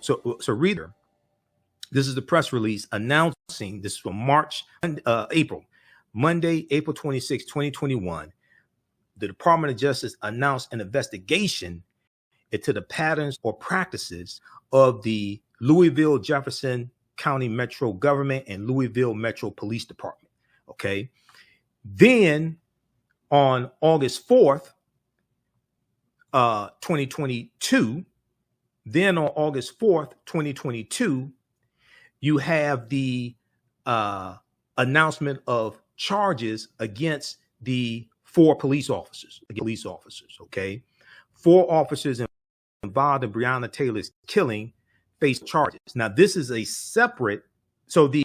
So reader, this is the press release announcing this from Monday, April 26, 2021. The Department of Justice announced an investigation into the patterns or practices of the Louisville, Jefferson County Metro Government and Louisville Metro Police Department. Okay. Then on August 4th, 2022, you have the announcement of charges against the four police officers. Okay. 4 officers involved in Breonna Taylor's killing face charges. Now, this is a separate, so the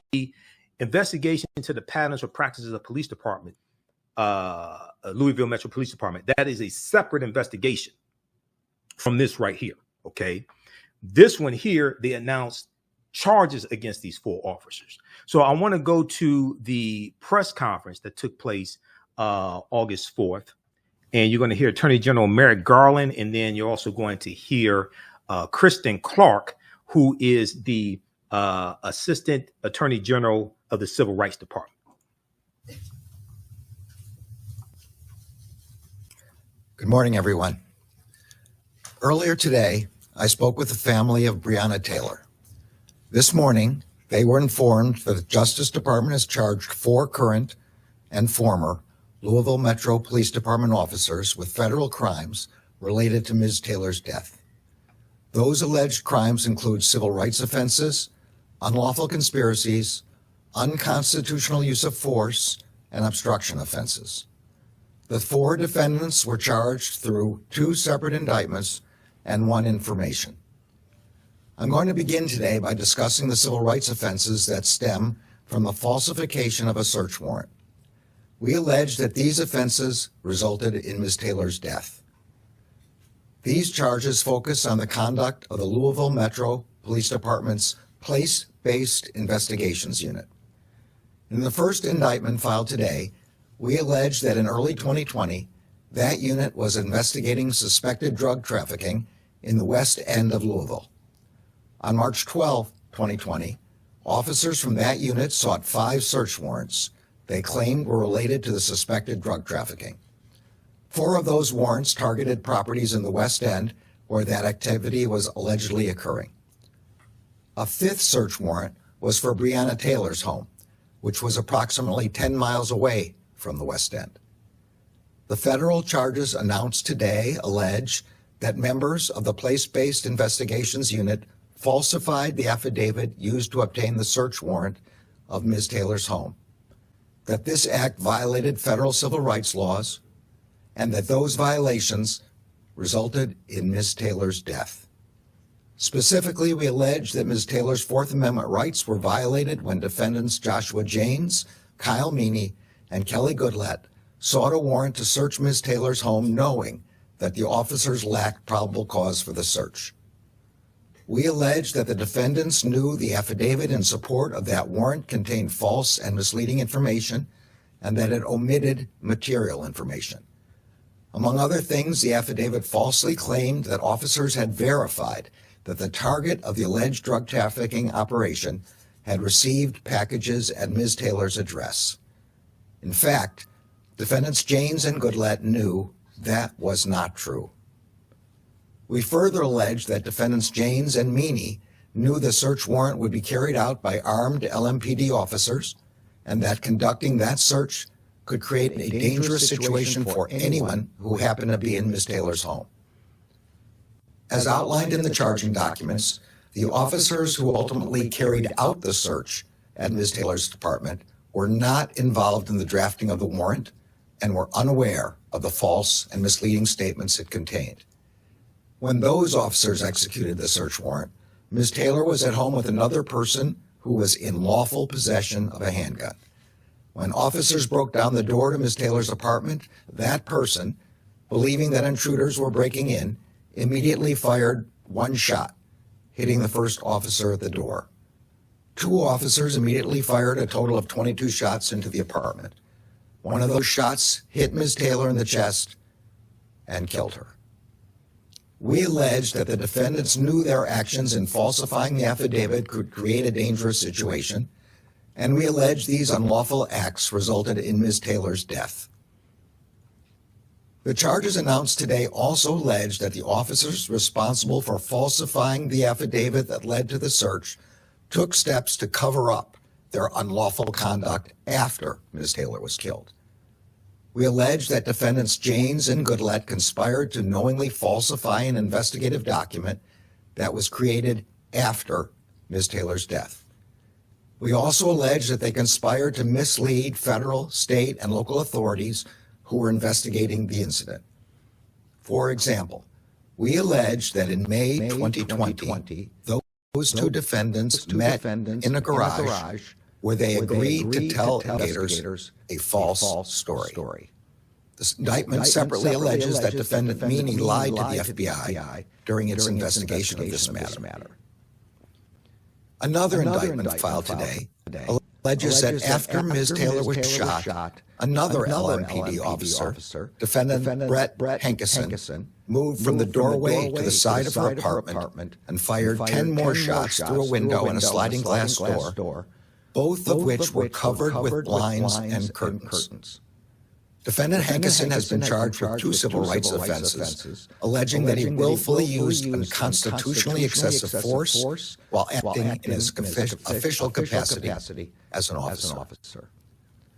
investigation into the patterns or practices of police department, Louisville Metro Police Department, that is a separate investigation from this right here. Okay. This one here, they announced charges against these 4 officers. So I want to go to the press conference that took place August 4th. And you're going to hear Attorney General Merrick Garland, and then you're also going to hear Kristen Clark, who is the Assistant Attorney General of the Civil Rights Department. Good morning, everyone. Earlier today, I spoke with the family of Breonna Taylor. This morning, they were informed that the Justice Department has charged 4 current and former Louisville Metro Police Department officers with federal crimes related to Ms. Taylor's death. Those alleged crimes include civil rights offenses, unlawful conspiracies, unconstitutional use of force, and obstruction offenses. The 4 defendants were charged through 2 separate indictments and 1 information. I'm going to begin today by discussing the civil rights offenses that stem from the falsification of a search warrant. We allege that these offenses resulted in Ms. Taylor's death. These charges focus on the conduct of the Louisville Metro Police Department's Place-Based Investigations Unit. In the first indictment filed today, we allege that in early 2020, that unit was investigating suspected drug trafficking in the west end of Louisville. On March 12, 2020, officers from that unit sought 5 search warrants they claimed were related to the suspected drug trafficking. 4 of those warrants targeted properties in the West End where that activity was allegedly occurring. A 5th search warrant was for Breonna Taylor's home, which was approximately 10 miles away from the West End. The federal charges announced today allege that members of the Place-Based Investigations Unit falsified the affidavit used to obtain the search warrant of Ms. Taylor's home, that this act violated federal civil rights laws, and that those violations resulted in Ms. Taylor's death. Specifically, we allege that Ms. Taylor's Fourth Amendment rights were violated when defendants Joshua Janes, Kyle Meany, and Kelly Goodlatte sought a warrant to search Ms. Taylor's home knowing that the officers lacked probable cause for the search. We allege that the defendants knew the affidavit in support of that warrant contained false and misleading information and that it omitted material information. Among other things, the affidavit falsely claimed that officers had verified that the target of the alleged drug trafficking operation had received packages at Ms. Taylor's address. In fact, defendants Janes and Goodlatte knew that was not true. We further allege that defendants Janes and Meany knew the search warrant would be carried out by armed LMPD officers and that conducting that search could create a dangerous situation for anyone who happened to be in Ms. Taylor's home. As outlined in the charging documents, the officers who ultimately carried out the search at Ms. Taylor's department were not involved in the drafting of the warrant and were unaware of the false and misleading statements it contained. When those officers executed the search warrant, Ms. Taylor was at home with another person who was in lawful possession of a handgun. When officers broke down the door to Ms. Taylor's apartment, that person, believing that intruders were breaking in, immediately fired 1 shot, hitting the first officer at the door. 2 officers immediately fired a total of 22 shots into the apartment. One of those shots hit Ms. Taylor in the chest and killed her. We allege that the defendants knew their actions in falsifying the affidavit could create a dangerous situation, and we allege these unlawful acts resulted in Ms. Taylor's death. The charges announced today also allege that the officers responsible for falsifying the affidavit that led to the search took steps to cover up their unlawful conduct after Ms. Taylor was killed. We allege that defendants Janes and Goodlett conspired to knowingly falsify an investigative document that was created after Ms. Taylor's death. We also allege that they conspired to mislead federal, state, and local authorities who were investigating the incident. For example, we allege that in May 2020, those two defendants met in a garage where they agreed to tell investigators a false story. The indictment separately alleges that defendant Meany lied to the FBI during its investigation of this matter. Another indictment filed today alleges that after Ms. Taylor was shot, another LMPD officer, defendant Brett Hankison, moved from the doorway to the side of her apartment and fired 10 more shots through a window and a sliding glass door, both of which were covered with blinds and curtains. Defendant Hankison has been charged with 2 civil rights offenses, alleging that he willfully used unconstitutionally excessive force while acting in his official capacity as an officer.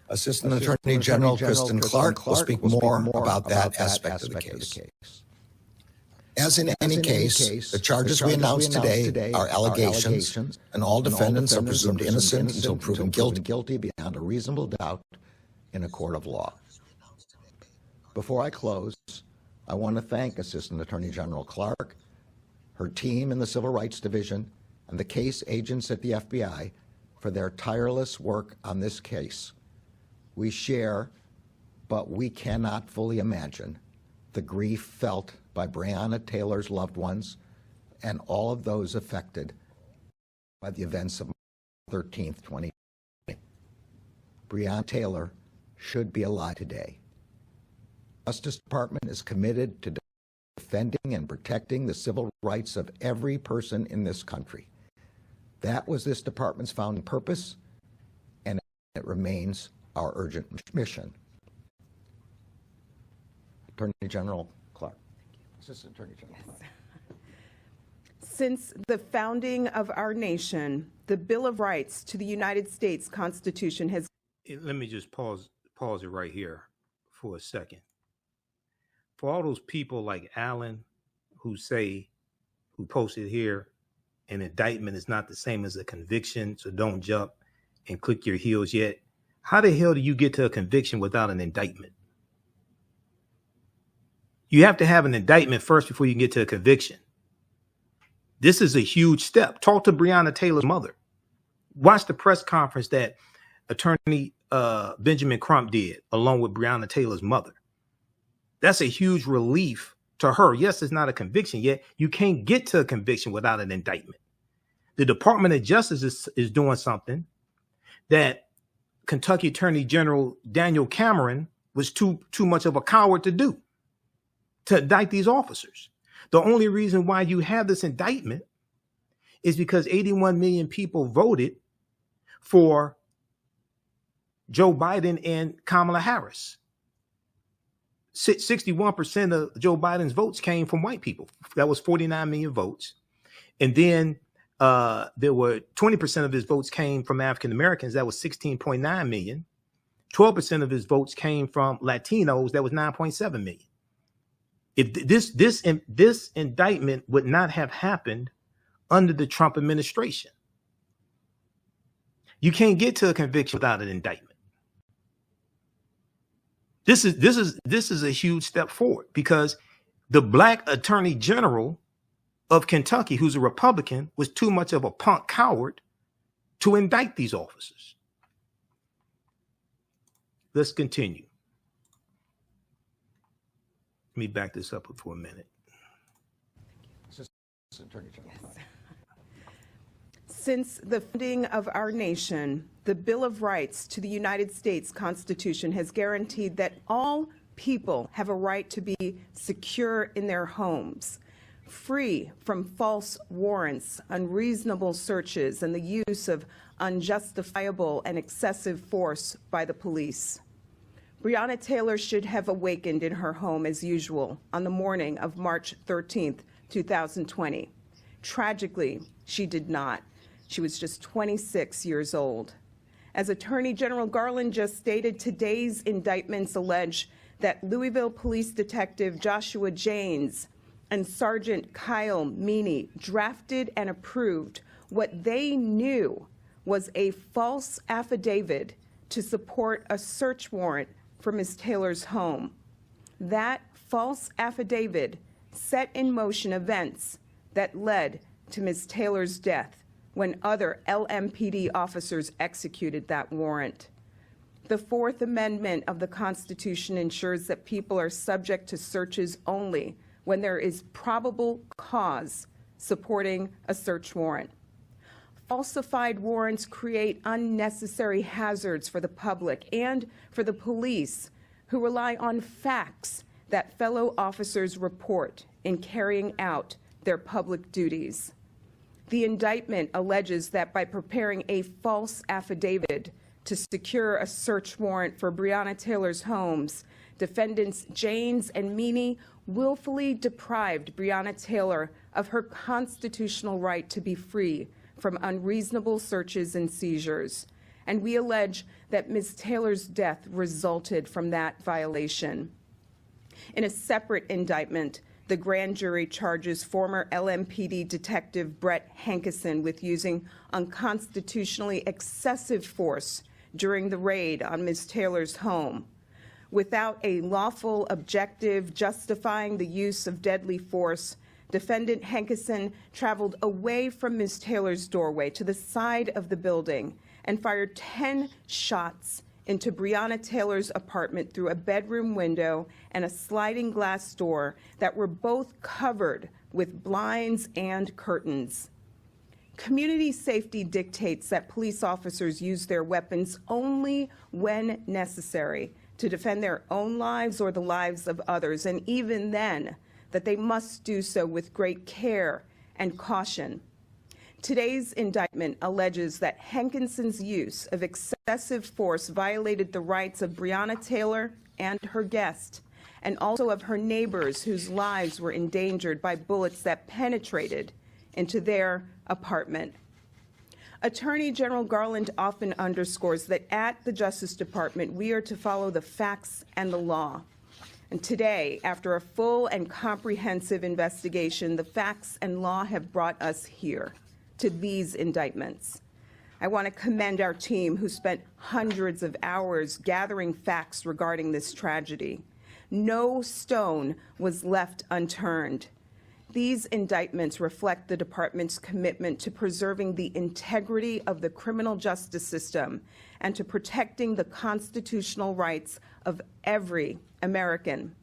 Assistant Attorney General Kristen Clark will speak more about that aspect of the case. As in any case, the charges we announced today are allegations, and all defendants are presumed innocent until proven guilty beyond a reasonable doubt in a court of law. Before I close, I want to thank Assistant Attorney General Clark, her team in the Civil Rights Division, and the case agents at the FBI for their tireless work on this case. We share, but we cannot fully imagine, the grief felt by Breonna Taylor's loved ones and all of those affected by the events of March 13th, 2020. Breonna Taylor should be alive today. The Justice Department is committed to defending and protecting the civil rights of every person in this country. That was this department's founding purpose, and it remains our urgent mission. Attorney General Clark. Assistant Attorney General Clark. Since the founding of our nation, the Bill of Rights to the United States Constitution has... Let me just pause it right here for a second. For all those people like Alan who posted here, an indictment is not the same as a conviction, so don't jump and click your heels yet. How the hell do you get to a conviction without an indictment? You have to have an indictment first before you can get to a conviction. This is a huge step. Talk to Breonna Taylor's mother. Watch the press conference that Attorney Benjamin Crump did along with Breonna Taylor's mother. That's a huge relief to her. Yes, it's not a conviction yet. You can't get to a conviction without an indictment. The Department of Justice is doing something that Kentucky Attorney General Daniel Cameron was too much of a coward to do, to indict these officers. The only reason why you have this indictment is because 81 million people voted for Joe Biden and Kamala Harris. 61% of Joe Biden's votes came from white people. That was 49 million votes. And then there were 20% of his votes came from African Americans. That was 16.9 million. 12% of his votes came from Latinos. That was 9.7 million. If this indictment would not have happened under the Trump administration. You can't get to a conviction without an indictment. This is a huge step forward because the black attorney general of Kentucky, who's a Republican, was too much of a punk coward to indict these officers. Let's continue. Let me back this up for a minute. Since the founding of our nation, the Bill of Rights to the United States Constitution has guaranteed that all people have a right to be secure in their homes. free from false warrants, unreasonable searches, and the use of unjustifiable and excessive force by the police. Breonna Taylor should have awakened in her home as usual on the morning of March 13th, 2020. Tragically, she did not. She was just 26 years old. As Attorney General Garland just stated, today's indictments allege that Louisville Police Detective Joshua Janes and Sergeant Kyle Meany drafted and approved what they knew was a false affidavit to support a search warrant for Ms. Taylor's home. That false affidavit set in motion events that led to Ms. Taylor's death when other LMPD officers executed that warrant. The Fourth Amendment of the Constitution ensures that people are subject to searches only when there is probable cause supporting a search warrant. Falsified warrants create unnecessary hazards for the public and for the police, who rely on facts that fellow officers report in carrying out their public duties. The indictment alleges that by preparing a false affidavit to secure a search warrant for Breonna Taylor's homes, defendants Janes and Meany willfully deprived Breonna Taylor of her constitutional right to be free from unreasonable searches and seizures. And we allege that Ms. Taylor's death resulted from that violation. In a separate indictment, the grand jury charges former LMPD Detective Brett Hankison with using unconstitutionally excessive force during the raid on Ms. Taylor's home. Without a lawful objective justifying the use of deadly force, defendant Hankison traveled away from Ms. Taylor's doorway to the side of the building and fired 10 shots into Breonna Taylor's apartment through a bedroom window and a sliding glass door that were both covered with blinds and curtains. Community safety dictates that police officers use their weapons only when necessary to defend their own lives or the lives of others, and even then, that they must do so with great care and caution. Today's indictment alleges that Hankison's use of excessive force violated the rights of Breonna Taylor and her guest, and also of her neighbors whose lives were endangered by bullets that penetrated into their apartment. Attorney General Garland often underscores that at the Justice Department, we are to follow the facts and the law. And today, after a full and comprehensive investigation, the facts and law have brought us here to these indictments. I want to commend our team who spent hundreds of hours gathering facts regarding this tragedy. No stone was left unturned. These indictments reflect the department's commitment to preserving the integrity of the criminal justice system and to protecting the constitutional rights of every American.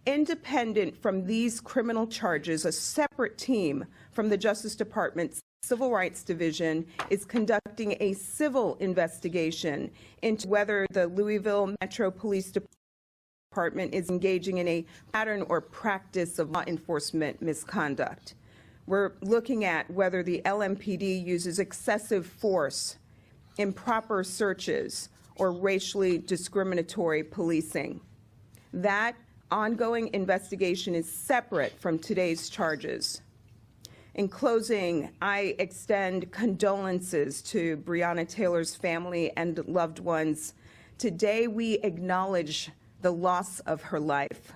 Independent from these criminal charges, a separate team from the Justice Department's Civil Rights Division is conducting a civil investigation into whether the Louisville Metro Police Department is engaging in a pattern or practice of law enforcement misconduct. We're looking at whether the LMPD uses excessive force, improper searches, or racially discriminatory policing. That ongoing investigation is separate from today's charges. In closing, I extend condolences to Breonna Taylor's family and loved ones. Today, we acknowledge the loss of her life.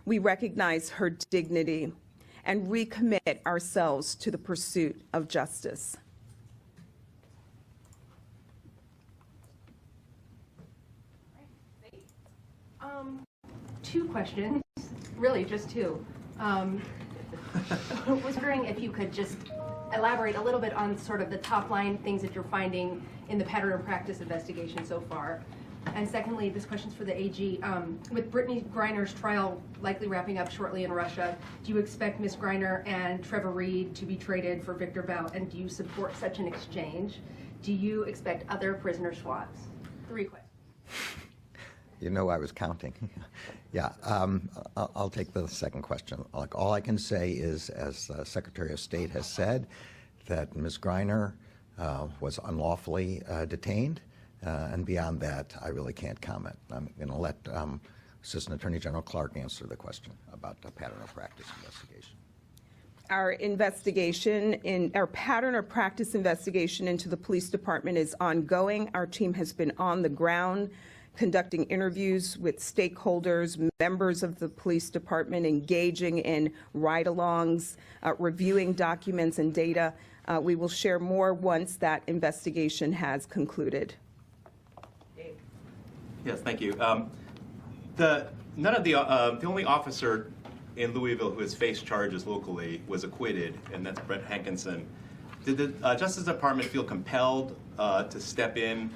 We recognize her dignity and recommit ourselves to the pursuit of justice. Two questions, really just two. I was wondering if you could just elaborate a little bit on sort of the top line things that you're finding in the pattern and practice investigation so far. And secondly, this question's for the AG. With Brittany Griner's trial likely wrapping up shortly in Russia, do you expect Ms. Griner and Trevor Reed to be traded for Victor Bout, and do you support such an exchange? Do you expect other prisoner swaps? 3 questions. You know I was counting. Yeah, I'll take the second question. Like, all I can say is, as the Secretary of State has said, that Ms. Greiner was unlawfully detained, and beyond that, I really can't comment. I'm going to let Assistant Attorney General Clark answer the question about the pattern of practice investigation. Our pattern or practice investigation into the police department is ongoing. Our team has been on the ground conducting interviews with stakeholders, members of the police department, engaging in ride-alongs, reviewing documents and data. We will share more once that investigation has concluded. Yes, thank you. The only officer in Louisville who has faced charges locally was acquitted, and that's Brett Hankinson. Did the Justice Department feel compelled to step in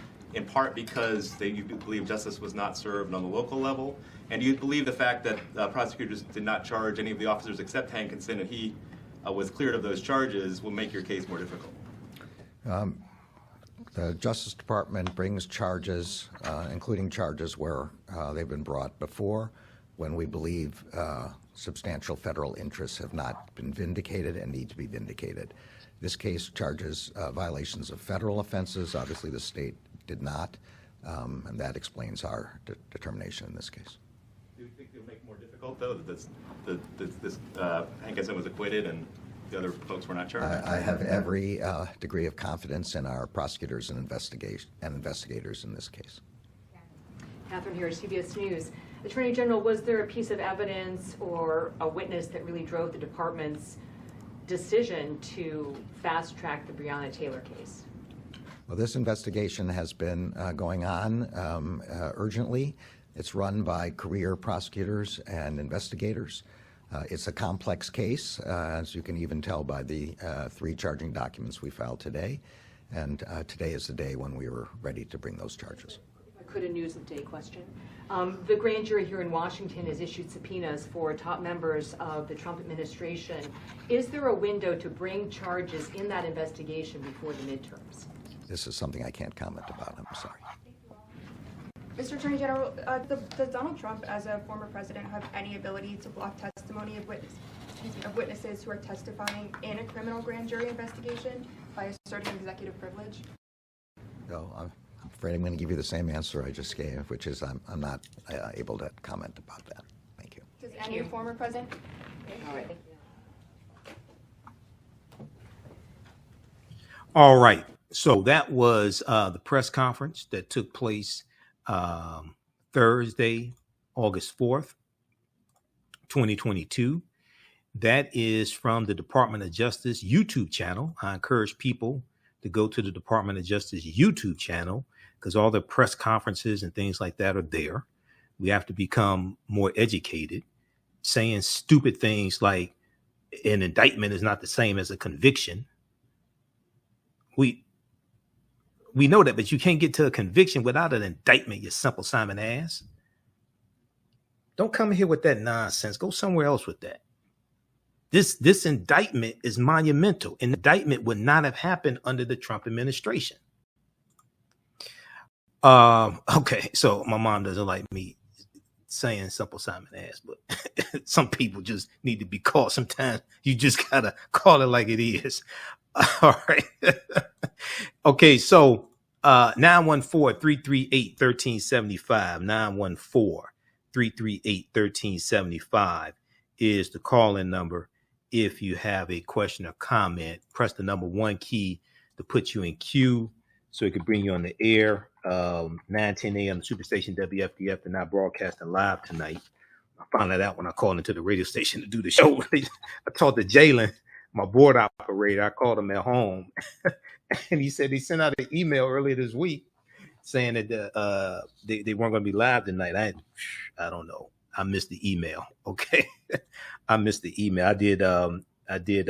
part because you believe justice was not served on the local level? And do you believe the fact that prosecutors did not charge any of the officers except Hankinson, and he was cleared of those charges, will make your case more difficult? The Justice Department brings charges, including charges where they've been brought before, when we believe substantial federal interests have not been vindicated and need to be vindicated. This case charges violations of federal offenses. Obviously, the state did not, and that explains our determination in this case. Do you think it'll make it more difficult, though, that this Hankinson was acquitted and the other folks were not charged? I have every degree of confidence in our prosecutors and investigators in this case. Catherine here, CBS News. Attorney General, was there a piece of evidence or a witness that really drove the department's decision to fast-track the Breonna Taylor case? Well, this investigation has been going on urgently. It's run by career prosecutors and investigators. It's a complex case, as you can even tell by the 3 charging documents we filed today. And today is the day when we were ready to bring those charges. Could a news of day question. The grand jury here in Washington has issued subpoenas for top members of the Trump administration. Is there a window to bring charges in that investigation before the midterms? This is something I can't comment about. I'm sorry. Mr. Attorney General, does Donald Trump, as a former president, have any ability to block testimony of witnesses who are testifying in a criminal grand jury investigation by asserting executive privilege? No, I'm afraid I'm going to give you the same answer I just gave, which is I'm not able to comment about that. Thank you. Does any former president? All right. All right. So that was the press conference that took place Thursday, August 4th, 2022. That is from the Department of Justice YouTube channel. I encourage people to go to the Department of Justice YouTube channel because all the press conferences and things like that are there. We have to become more educated. Saying stupid things like an indictment is not the same as a conviction. We know that, but you can't get to a conviction without an indictment, you simple Simon ass. Don't come here with that nonsense. Go somewhere else with that. This indictment is monumental. An indictment would not have happened under the Trump administration. Okay, so my mom doesn't like me saying simple Simon ass, but some people just need to be called. Sometimes you just gotta call it like it is. All right. Okay, so 914-338-1375. 914-338-1375 is the call-in number. If you have a question or comment, press the number 1 key to put you in queue so it can bring you on the air. 9:10 a.m. Superstation WFDF and not broadcasting live tonight. I found that out when I called into the radio station to do the show. I talked to Jalen, my board operator. I called him at home, and he said he sent out an email earlier this week saying that they weren't going to be live tonight. I don't know. I missed the email. Okay, I missed the email. I did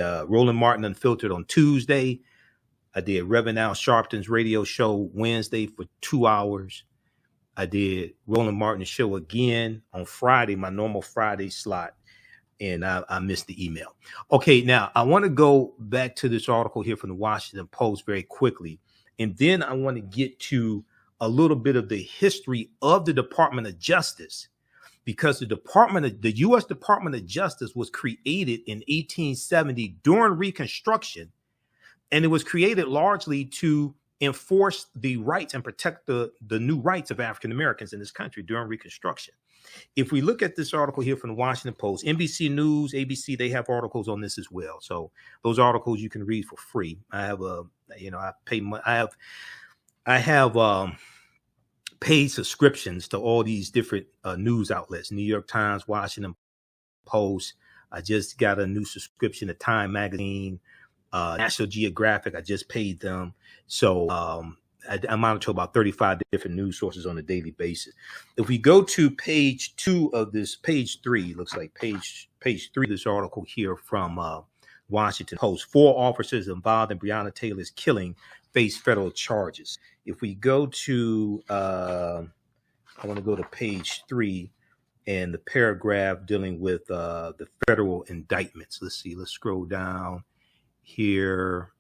Roland Martin Unfiltered on Tuesday. I did Reverend Al Sharpton's radio show Wednesday for 2 hours. I did Roland Martin's show again on Friday, my normal Friday slot, and I missed the email. Okay, now I want to go back to this article here from the Washington Post very quickly, and then I want to get to a little bit of the history of the Department of Justice, because the U.S. Department of Justice was created in 1870 during Reconstruction, and it was created largely to enforce the rights and protect the new rights of African Americans in this country during Reconstruction. If we look at this article here from the Washington Post, NBC News, ABC, they have articles on this as well. So those articles you can read for free. I have paid subscriptions to all these different news outlets: New York Times, Washington Post. I just got a new subscription to Time Magazine, National Geographic. I just paid them. So I monitor about 35 different news sources on a daily basis. If we go to page 2 of this, page 3, looks like page 3 of this article here from Washington Post: 4 officers involved in Breonna Taylor's killing face federal charges. If we go to, I want to go to page 3 and the paragraph dealing with the federal indictments. Let's see, let's scroll down here.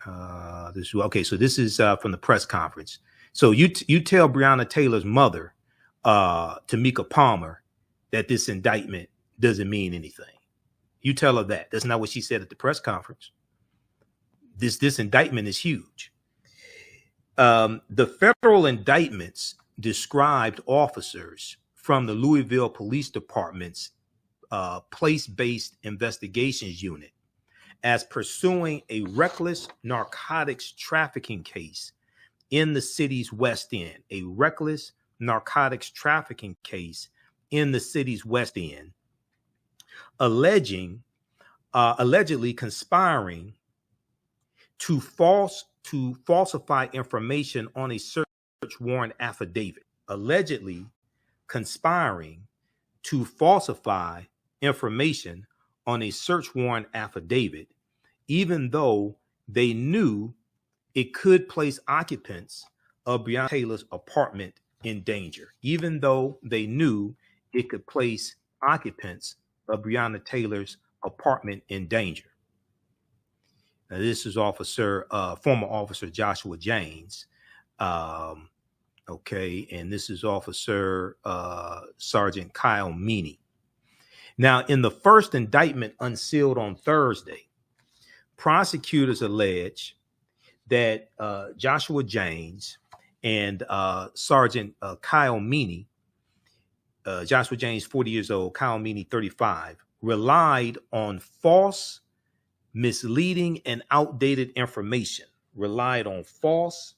So this is from the press conference. So you tell Breonna Taylor's mother, Tamika Palmer, that this indictment doesn't mean anything. You tell her that. That's not what she said at the press conference. This indictment is huge. The federal indictments described officers from the Louisville Police Department's place-based investigations unit as pursuing a reckless narcotics trafficking case in the city's West End. A reckless narcotics trafficking case in the city's West End, allegedly conspiring to falsify information on a search warrant affidavit. Allegedly conspiring to falsify information on a search warrant affidavit, even though they knew it could place occupants of Breonna Taylor's apartment in danger. Even though they knew it could place occupants of Breonna Taylor's apartment in danger. Now, this is former Officer Joshua James. Okay, and this is Officer Sergeant Kyle Meany. Now, in the first indictment unsealed on Thursday, prosecutors allege that Joshua James and Sergeant Kyle Meany, Joshua James, 40 years old, Kyle Meany, 35, relied on false, misleading, and outdated information. Relied on false,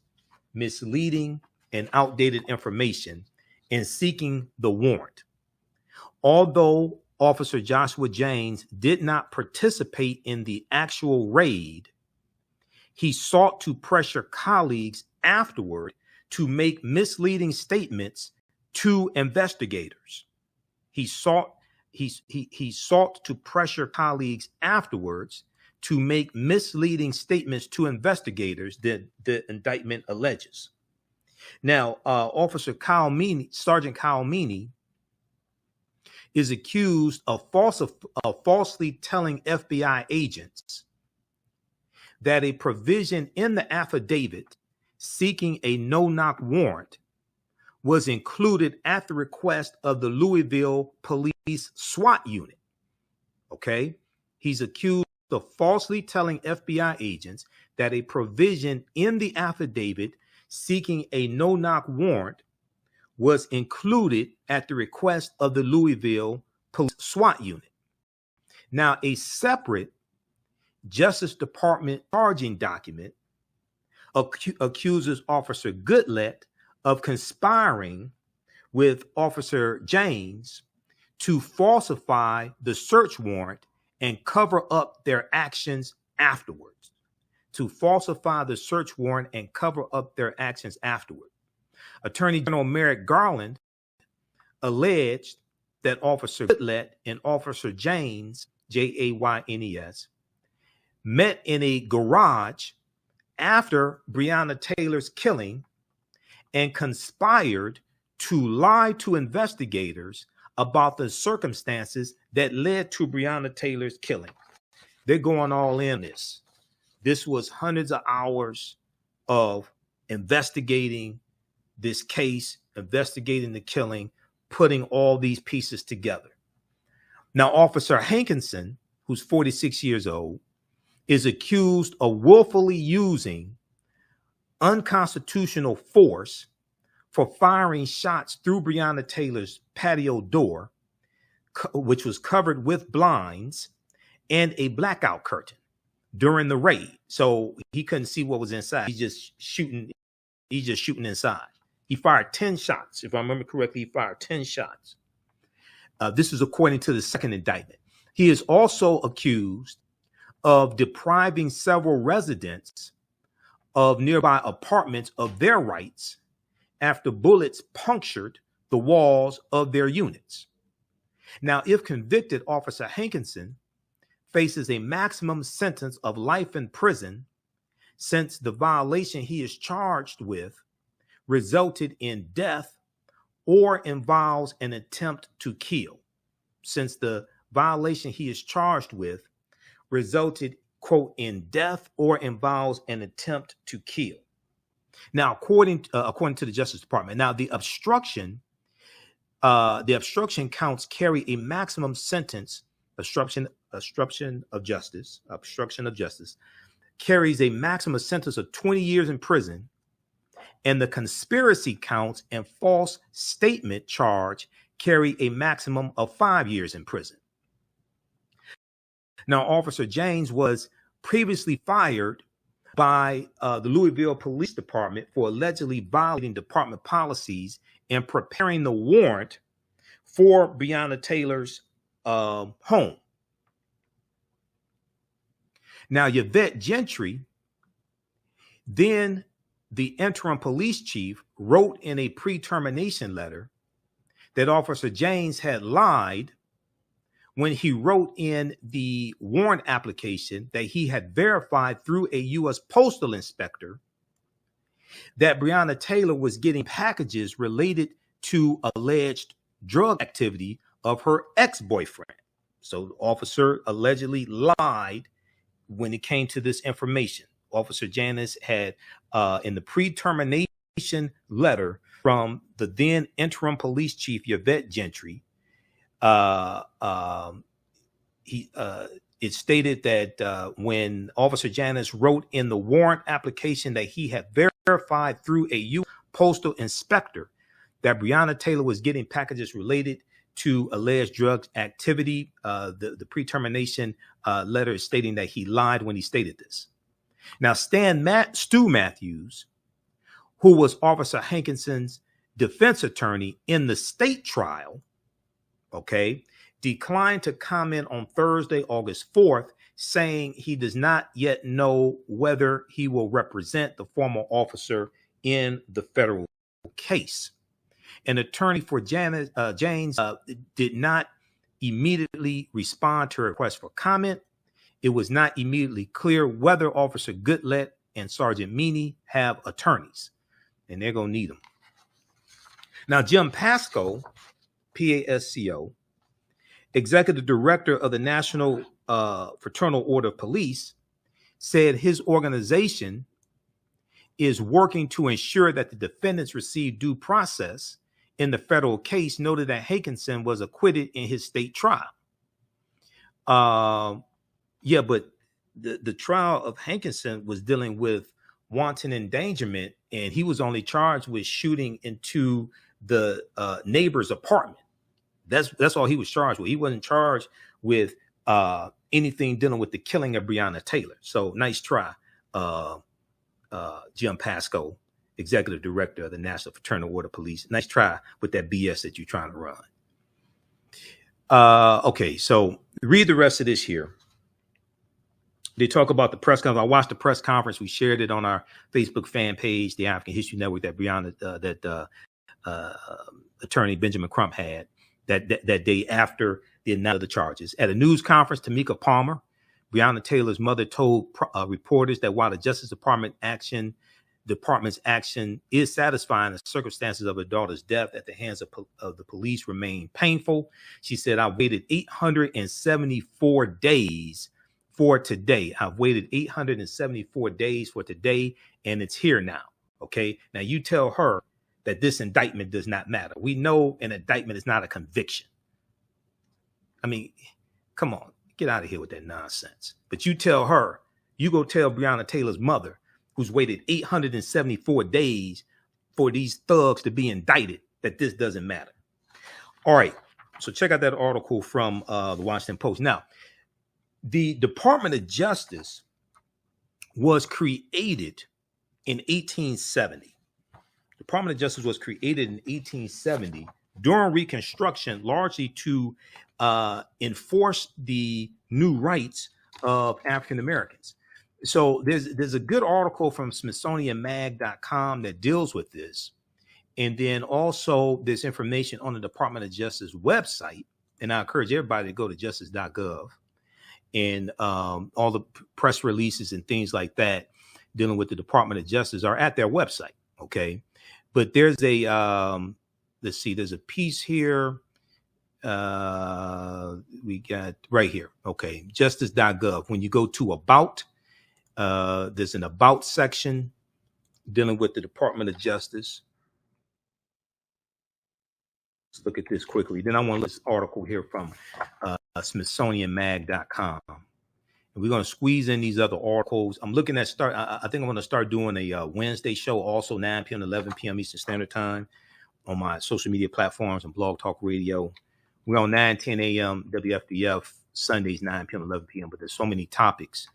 misleading, and outdated information in seeking the warrant. Although Officer Joshua James did not participate in the actual raid, he sought to pressure colleagues afterward to make misleading statements to investigators. He sought to pressure colleagues afterwards to make misleading statements to investigators that the indictment alleges. Now, Sergeant Kyle Meany is accused of falsely telling FBI agents that a provision in the affidavit seeking a no-knock warrant was included at the request of the Louisville Police SWAT unit. Okay? He's accused of falsely telling FBI agents that a provision in the affidavit seeking a no-knock warrant was included at the request of the Louisville Police SWAT unit. Now, a separate Justice Department charging document accuses Officer Goodlett of conspiring with Officer James to falsify the search warrant and cover up their actions afterwards. To falsify the search warrant and cover up their actions afterward. Attorney General Merrick Garland alleged that Officer Goodlett and Officer James, Jaynes, met in a garage after Breonna Taylor's killing and conspired to lie to investigators about the circumstances that led to Breonna Taylor's killing. They're going all in this. This was hundreds of hours of investigating this case, investigating the killing, putting all these pieces together. Now, Officer Hankinson, who's 46 years old, is accused of willfully using unconstitutional force for firing shots through Breonna Taylor's patio door, which was covered with blinds and a blackout curtain during the raid. So he couldn't see what was inside. He's just shooting inside. He fired 10 shots. If I remember correctly, he fired 10 shots. This is according to the second indictment. He is also accused of depriving several residents of nearby apartments of their rights after bullets punctured the walls of their units. Now, if convicted, Officer Hankinson faces a maximum sentence of life in prison since the violation he is charged with resulted in death or involves an attempt to kill. Since the violation he is charged with resulted, quote, in death or involves an attempt to kill. Now, according to the Justice Department, now the obstruction counts carry a maximum sentence. Obstruction of justice carries a maximum sentence of 20 years in prison, and the conspiracy counts and false statement charge carry a maximum of 5 years in prison. Now, Officer James was previously fired by the Louisville Police Department for allegedly violating department policies and preparing the warrant for Breonna Taylor's home. Now, Yvette Gentry, then the interim police chief, wrote in a pre-termination letter that Officer James had lied when he wrote in the warrant application that he had verified through a U.S. postal inspector that Breonna Taylor was getting packages related to alleged drug activity of her ex-boyfriend. So the officer allegedly lied when it came to this information. Officer Janis had, in the pre-termination letter from the then interim police chief, Yvette Gentry, it stated that when Officer Janis wrote in the warrant application that he had verified through a U.S. postal inspector that Breonna Taylor was getting packages related to alleged drug activity, the pre-termination letter is stating that he lied when he stated this. Now, Stu Matthews, who was Officer Hankinson's defense attorney in the state trial, declined to comment on Thursday, August 4th, saying he does not yet know whether he will represent the former officer in the federal case. An attorney for James did not immediately respond to a request for comment. It was not immediately clear whether Officer Goodlett and Sergeant Meany have attorneys, and they're going to need them. Now, Jim Pasco, Pasco, executive director of the National Fraternal Order of Police, said his organization is working to ensure that the defendants receive due process in the federal case, noted that Hankinson was acquitted in his state trial. But the trial of Hankinson was dealing with wanton endangerment, and he was only charged with shooting into the neighbor's apartment. That's all he was charged with. He wasn't charged with anything dealing with the killing of Breonna Taylor. So nice try, Jim Pasco, executive director of the National Fraternal Order of Police. Nice try with that BS that you're trying to run. So read the rest of this here. They talk about the press conference. I watched the press conference. We shared it on our Facebook fan page, the African History Network, that Breonna, attorney Benjamin Crump had that day after the announcement of the charges. At a news conference, Tamika Palmer, Breonna Taylor's mother, told reporters that while the Justice Department's action is satisfying, the circumstances of her daughter's death at the hands of the police remain painful. She said, "I waited 874 days for today. I've waited 874 days for today, and it's here now." Okay. Now you tell her that this indictment does not matter. We know an indictment is not a conviction. I mean, come on, get out of here with that nonsense. But you tell her, you go tell Breonna Taylor's mother, who's waited 874 days for these thugs to be indicted, that this doesn't matter. All right, so check out that article from the Washington Post. Now, the Department of Justice was created in 1870. The Department of Justice was created in 1870 during Reconstruction, largely to enforce the new rights of African Americans. So there's a good article from SmithsonianMag.com that deals with this. And then also there's information on the Department of Justice website. And I encourage everybody to go to justice.gov. And all the press releases and things like that dealing with the Department of Justice are at their website. Okay. But there's a, let's see, there's a piece here. We got right here. Okay. Justice.gov. When you go to about, there's an about section dealing with the Department of Justice. Let's look at this quickly. Then I want to look at this article here from SmithsonianMag.com. And we're going to squeeze in these other articles. I'm looking at I think I'm going to start doing a Wednesday show, also 9 p.m. to 11 p.m. Eastern Standard Time on my social media platforms and Blog Talk Radio. We're on 9, 10 a.m. WFDF, Sundays, 9 p.m. to 11 p.m. But there's so many topics.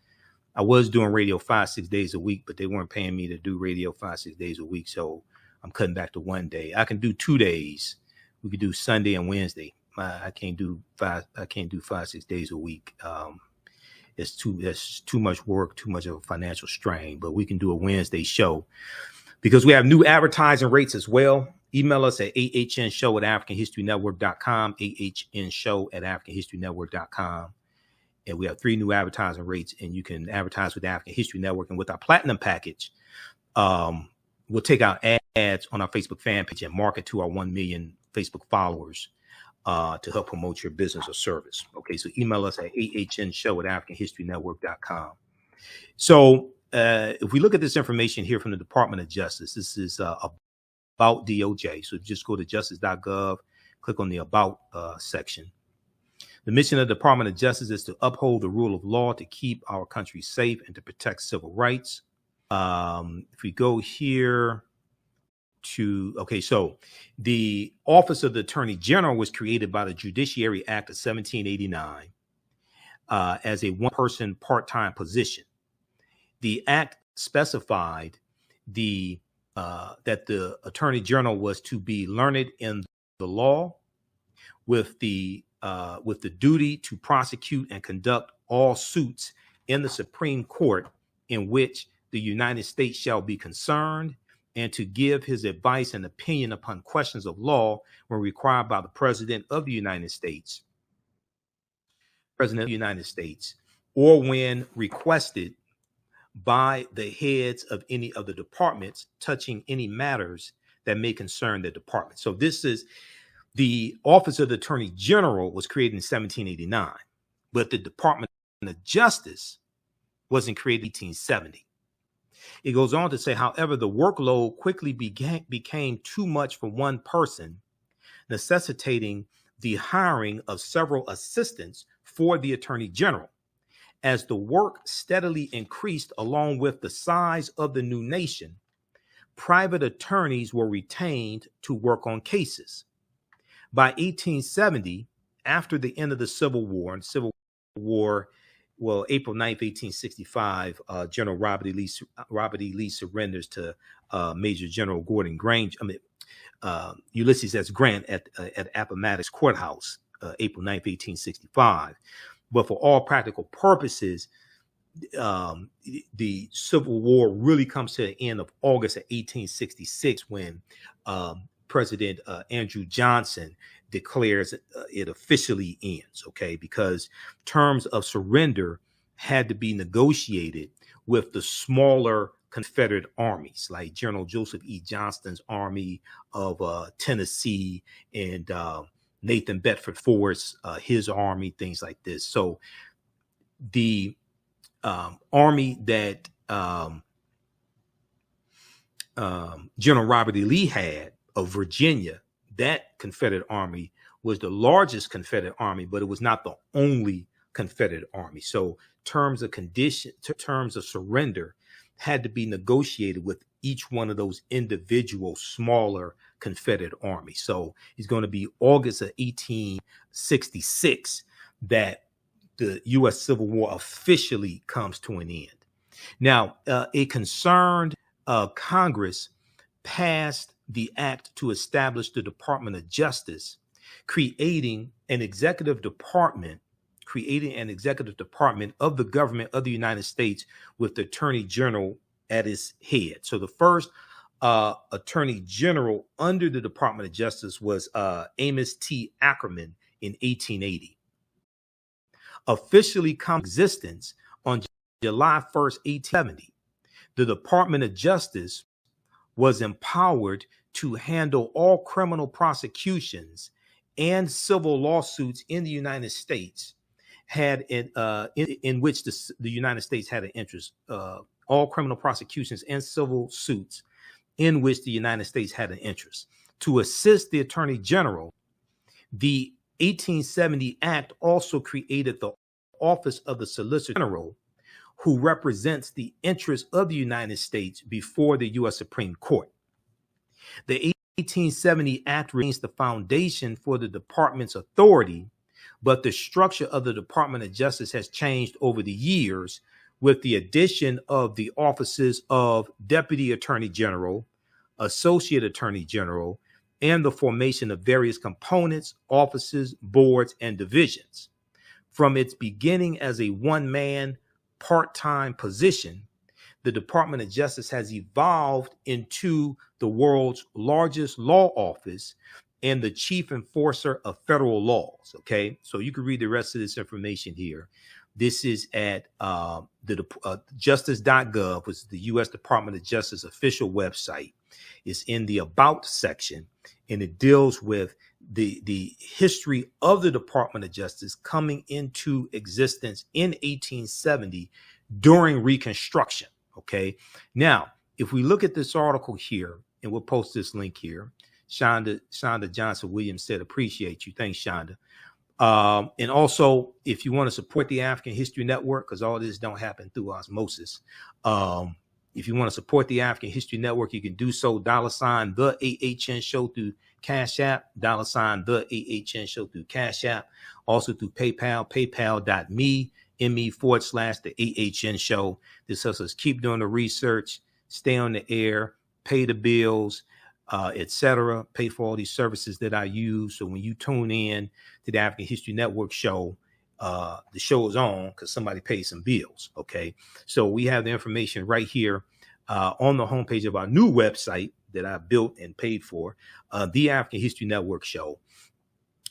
I was doing radio 5-6 days a week, but they weren't paying me to do radio 5-6 days a week. So I'm cutting back to 1 day. I can do 2 days. We could do Sunday and Wednesday. I can't do 5-6 days a week. That's too much work, too much of a financial strain. But we can do a Wednesday show because we have new advertising rates as well. Email us at AHNshow@AfricanHistoryNetwork.com, AHNshow@AfricanHistoryNetwork.com. And we have 3 new advertising rates, and you can advertise with the African History Network. And with our platinum package, we'll take out ads on our Facebook fan page and market to our 1 million Facebook followers to help promote your business or service. Okay, so email us at AHNshow@AfricanHistoryNetwork.com. So if we look at this information here from the Department of Justice, this is about DOJ. So just go to justice.gov, click on the About section. The mission of the Department of Justice is to uphold the rule of law, to keep our country safe, and to protect civil rights. If we go here to, okay, so the Office of the Attorney General was created by the Judiciary Act of 1789 as a one-person part-time position. The act specified that the Attorney General was to be learned in the law with the duty to prosecute and conduct all suits in the Supreme Court in which the United States shall be concerned, and to give his advice and opinion upon questions of law when required by the President of the United States, or when requested by the heads of any of the departments touching any matters that may concern the department. So this is the Office of the Attorney General was created in 1789, but the Department of Justice wasn't created in 1870. It goes on to say, however, the workload quickly became too much for one person, necessitating the hiring of several assistants for the Attorney General. As the work steadily increased along with the size of the new nation, private attorneys were retained to work on cases. By 1870, after the end of the Civil War, April 9th, 1865, General Robert E. Lee surrenders to Major General Gordon Ulysses S. Grant at Appomattox Courthouse, April 9th, 1865. But for all practical purposes, the Civil War really comes to the end of August of 1866 when President Andrew Johnson declares it officially ends, okay, because terms of surrender had to be negotiated with the smaller Confederate armies like General Joseph E. Johnston's army of Tennessee and Nathan Bedford Forrest, his army, things like this. So the army that General Robert E. Lee had of Virginia, that Confederate army was the largest Confederate army, but it was not the only Confederate army. So terms of surrender had to be negotiated with each one of those individual smaller Confederate armies. So it's going to be August of 1866 that the U.S. Civil War officially comes to an end. Now, a concerned Congress passed the act to establish the Department of Justice, creating an executive department of the government of the United States with the Attorney General at its head. So the first Attorney General under the Department of Justice was Amos T. Ackerman in 1880. Officially come into existence on July 1st, 1870. The Department of Justice was empowered to handle all criminal prosecutions and civil lawsuits in the United States in which the United States had an interest. All criminal prosecutions and civil suits in which the United States had an interest. To assist the Attorney General, the 1870 Act also created the Office of the Solicitor General, who represents the interests of the United States before the U.S. Supreme Court. The 1870 Act remains the foundation for the department's authority, but the structure of the Department of Justice has changed over the years with the addition of the offices of Deputy Attorney General, Associate Attorney General, and the formation of various components, offices, boards, and divisions. From its beginning as a one-man, part-time position, the Department of Justice has evolved into the world's largest law office and the chief enforcer of federal laws. Okay, so you can read the rest of this information here. This is at justice.gov, which is the U.S. Department of Justice official website. It's in the About section, and it deals with the history of the Department of Justice coming into existence in 1870 during Reconstruction. Okay, now if we look at this article here, and we'll post this link here. Shonda Johnson Williams said, "Appreciate you." Thanks, Shonda. And also, if you want to support the African History Network, because all this don't happen through osmosis, if you want to support the African History Network, you can do so. $ the AHN Show through Cash App. $ the AHN Show through Cash App. Also through PayPal, paypal.me/the AHN Show. This helps us keep doing the research, stay on the air, pay the bills, etc. Pay for all these services that I use. So when you tune in to the African History Network show, the show is on because somebody paid some bills. Okay, so we have the information right here on the homepage of our new website that I built and paid for, the African History Network show.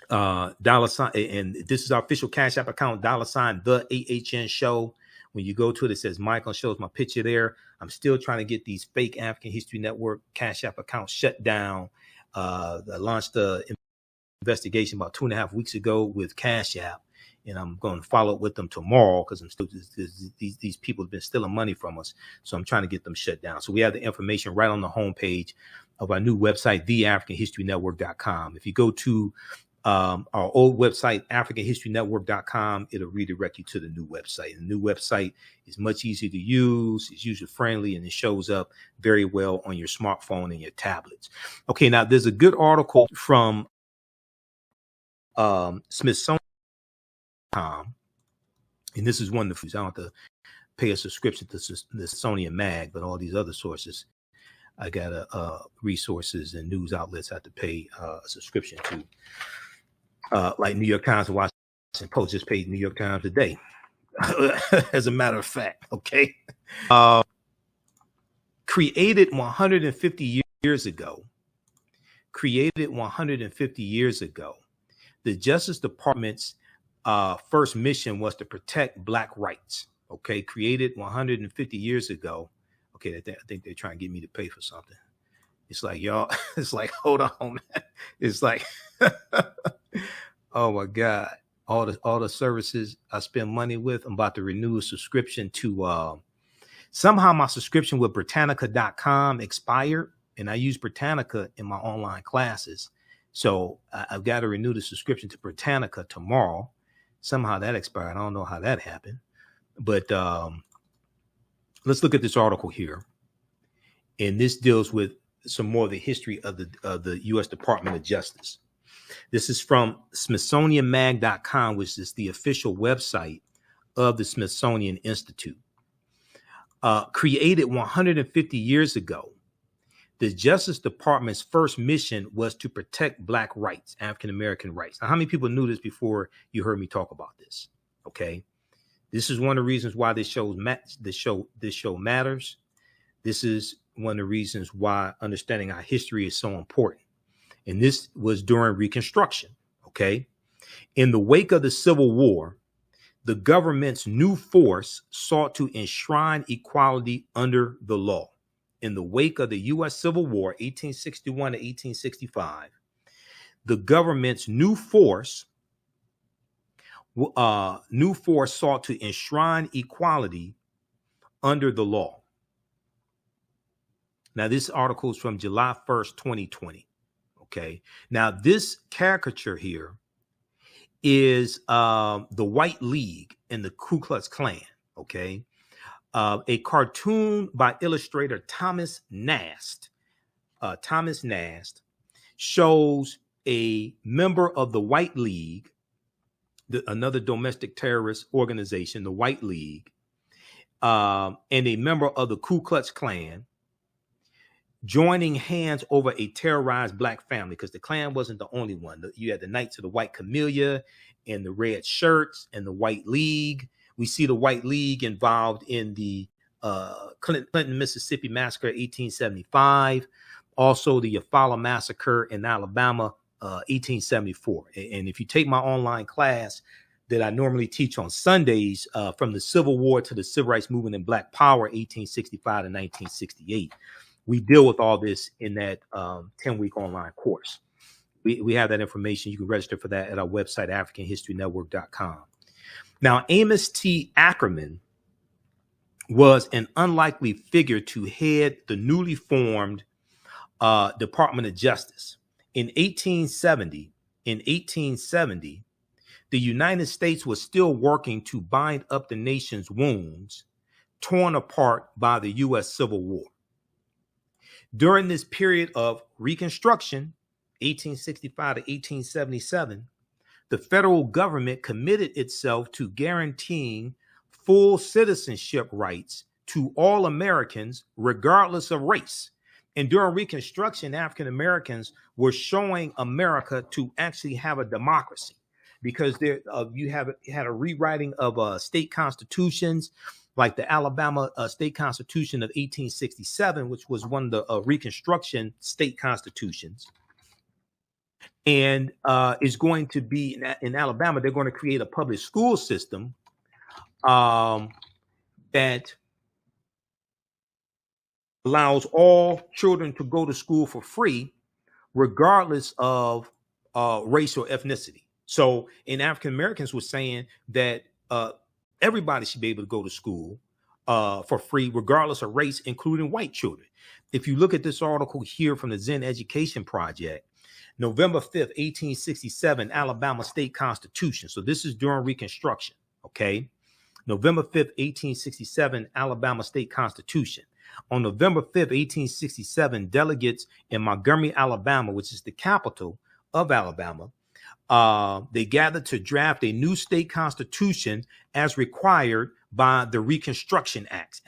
$, and this is our official Cash App account, $ the AHN Show. When you go to it, it says Michael, shows my picture there. I'm still trying to get these fake African History Network Cash App accounts shut down. I launched the investigation about 2.5 weeks ago with Cash App, and I'm going to follow up with them tomorrow because I'm still these people have been stealing money from us. So I'm trying to get them shut down. So we have the information right on the homepage of our new website, TheAfricanHistoryNetwork.com. If you go to our old website, AfricanHistoryNetwork.com, it'll redirect you to the new website. And the new website is much easier to use, it's user friendly, and it shows up very well on your smartphone and your tablets. Okay, now there's a good article from Smithsonian, and this is wonderful. I don't have to pay a subscription to the Smithsonian Mag, but all these other sources, I got resources and news outlets I have to pay a subscription to. Like New York Times and Washington Post just paid New York Times today, as a matter of fact. Okay, created 150 years ago. The Justice Department's first mission was to protect Black rights. Okay, created 150 years ago. Okay, I think they're trying to get me to pay for something. It's like, y'all, it's like, hold on, man. It's like, oh my God. All the services I spend money with, I'm about to renew a subscription to, somehow my subscription with Britannica.com expired. and I use Britannica in my online classes. So I've got to renew the subscription to Britannica tomorrow. Somehow that expired. I don't know how that happened. But let's look at this article here. And this deals with some more of the history of the U.S. Department of Justice. This is from SmithsonianMag.com, which is the official website of the Smithsonian Institute. Created 150 years ago, the Justice Department's first mission was to protect Black rights, African American rights. Now, how many people knew this before you heard me talk about this? Okay, this is one of the reasons why this show matters. This is one of the reasons why understanding our history is so important. And this was during Reconstruction. Okay, in the wake of the Civil War, the government's new force sought to enshrine equality under the law. In the wake of the U.S. Civil War, 1861 to 1865, the government's new force sought to enshrine equality under the law. Now, this article is from July 1st, 2020. Okay. Now, this caricature here is the White League and the Ku Klux Klan. Okay. A cartoon by illustrator Thomas Nast. Thomas Nast shows a member of the White League, another domestic terrorist organization, the White League, and a member of the Ku Klux Klan joining hands over a terrorized Black family, because the Klan wasn't the only one. You had the Knights of the White Camellia and the Red Shirts and the White League. We see the White League involved in the Clinton, Mississippi massacre, 1875. Also the Eufaula massacre in Alabama, 1874. And if you take my online class that I normally teach on Sundays, from the Civil War to the Civil Rights Movement and Black Power, 1865 to 1968, we deal with all this in that 10-week online course. We have that information. You can register for that at our website, AfricanHistoryNetwork.com. Now, Amos T. Ackerman was an unlikely figure to head the newly formed Department of Justice. In 1870, the United States was still working to bind up the nation's wounds torn apart by the U.S. Civil War. During this period of Reconstruction, 1865 to 1877, the federal government committed itself to guaranteeing full citizenship rights to all Americans, regardless of race. And during Reconstruction, African Americans were showing America to actually have a democracy, because you had a rewriting of state constitutions, like the Alabama State Constitution of 1867, which was one of the Reconstruction state constitutions. And is going to be in Alabama, they're going to create a public school system that allows all children to go to school for free, regardless of race or ethnicity. So, in African Americans were saying that everybody should be able to go to school for free, regardless of race, including white children. If you look at this article here from the Zen Education Project, November 5th, 1867, Alabama State Constitution. So this is during Reconstruction, okay? November 5th, 1867, Alabama State Constitution. On November 5th, 1867, delegates in Montgomery, Alabama, which is the capital of Alabama, they gathered to draft a new state constitution as required by the Reconstruction Acts,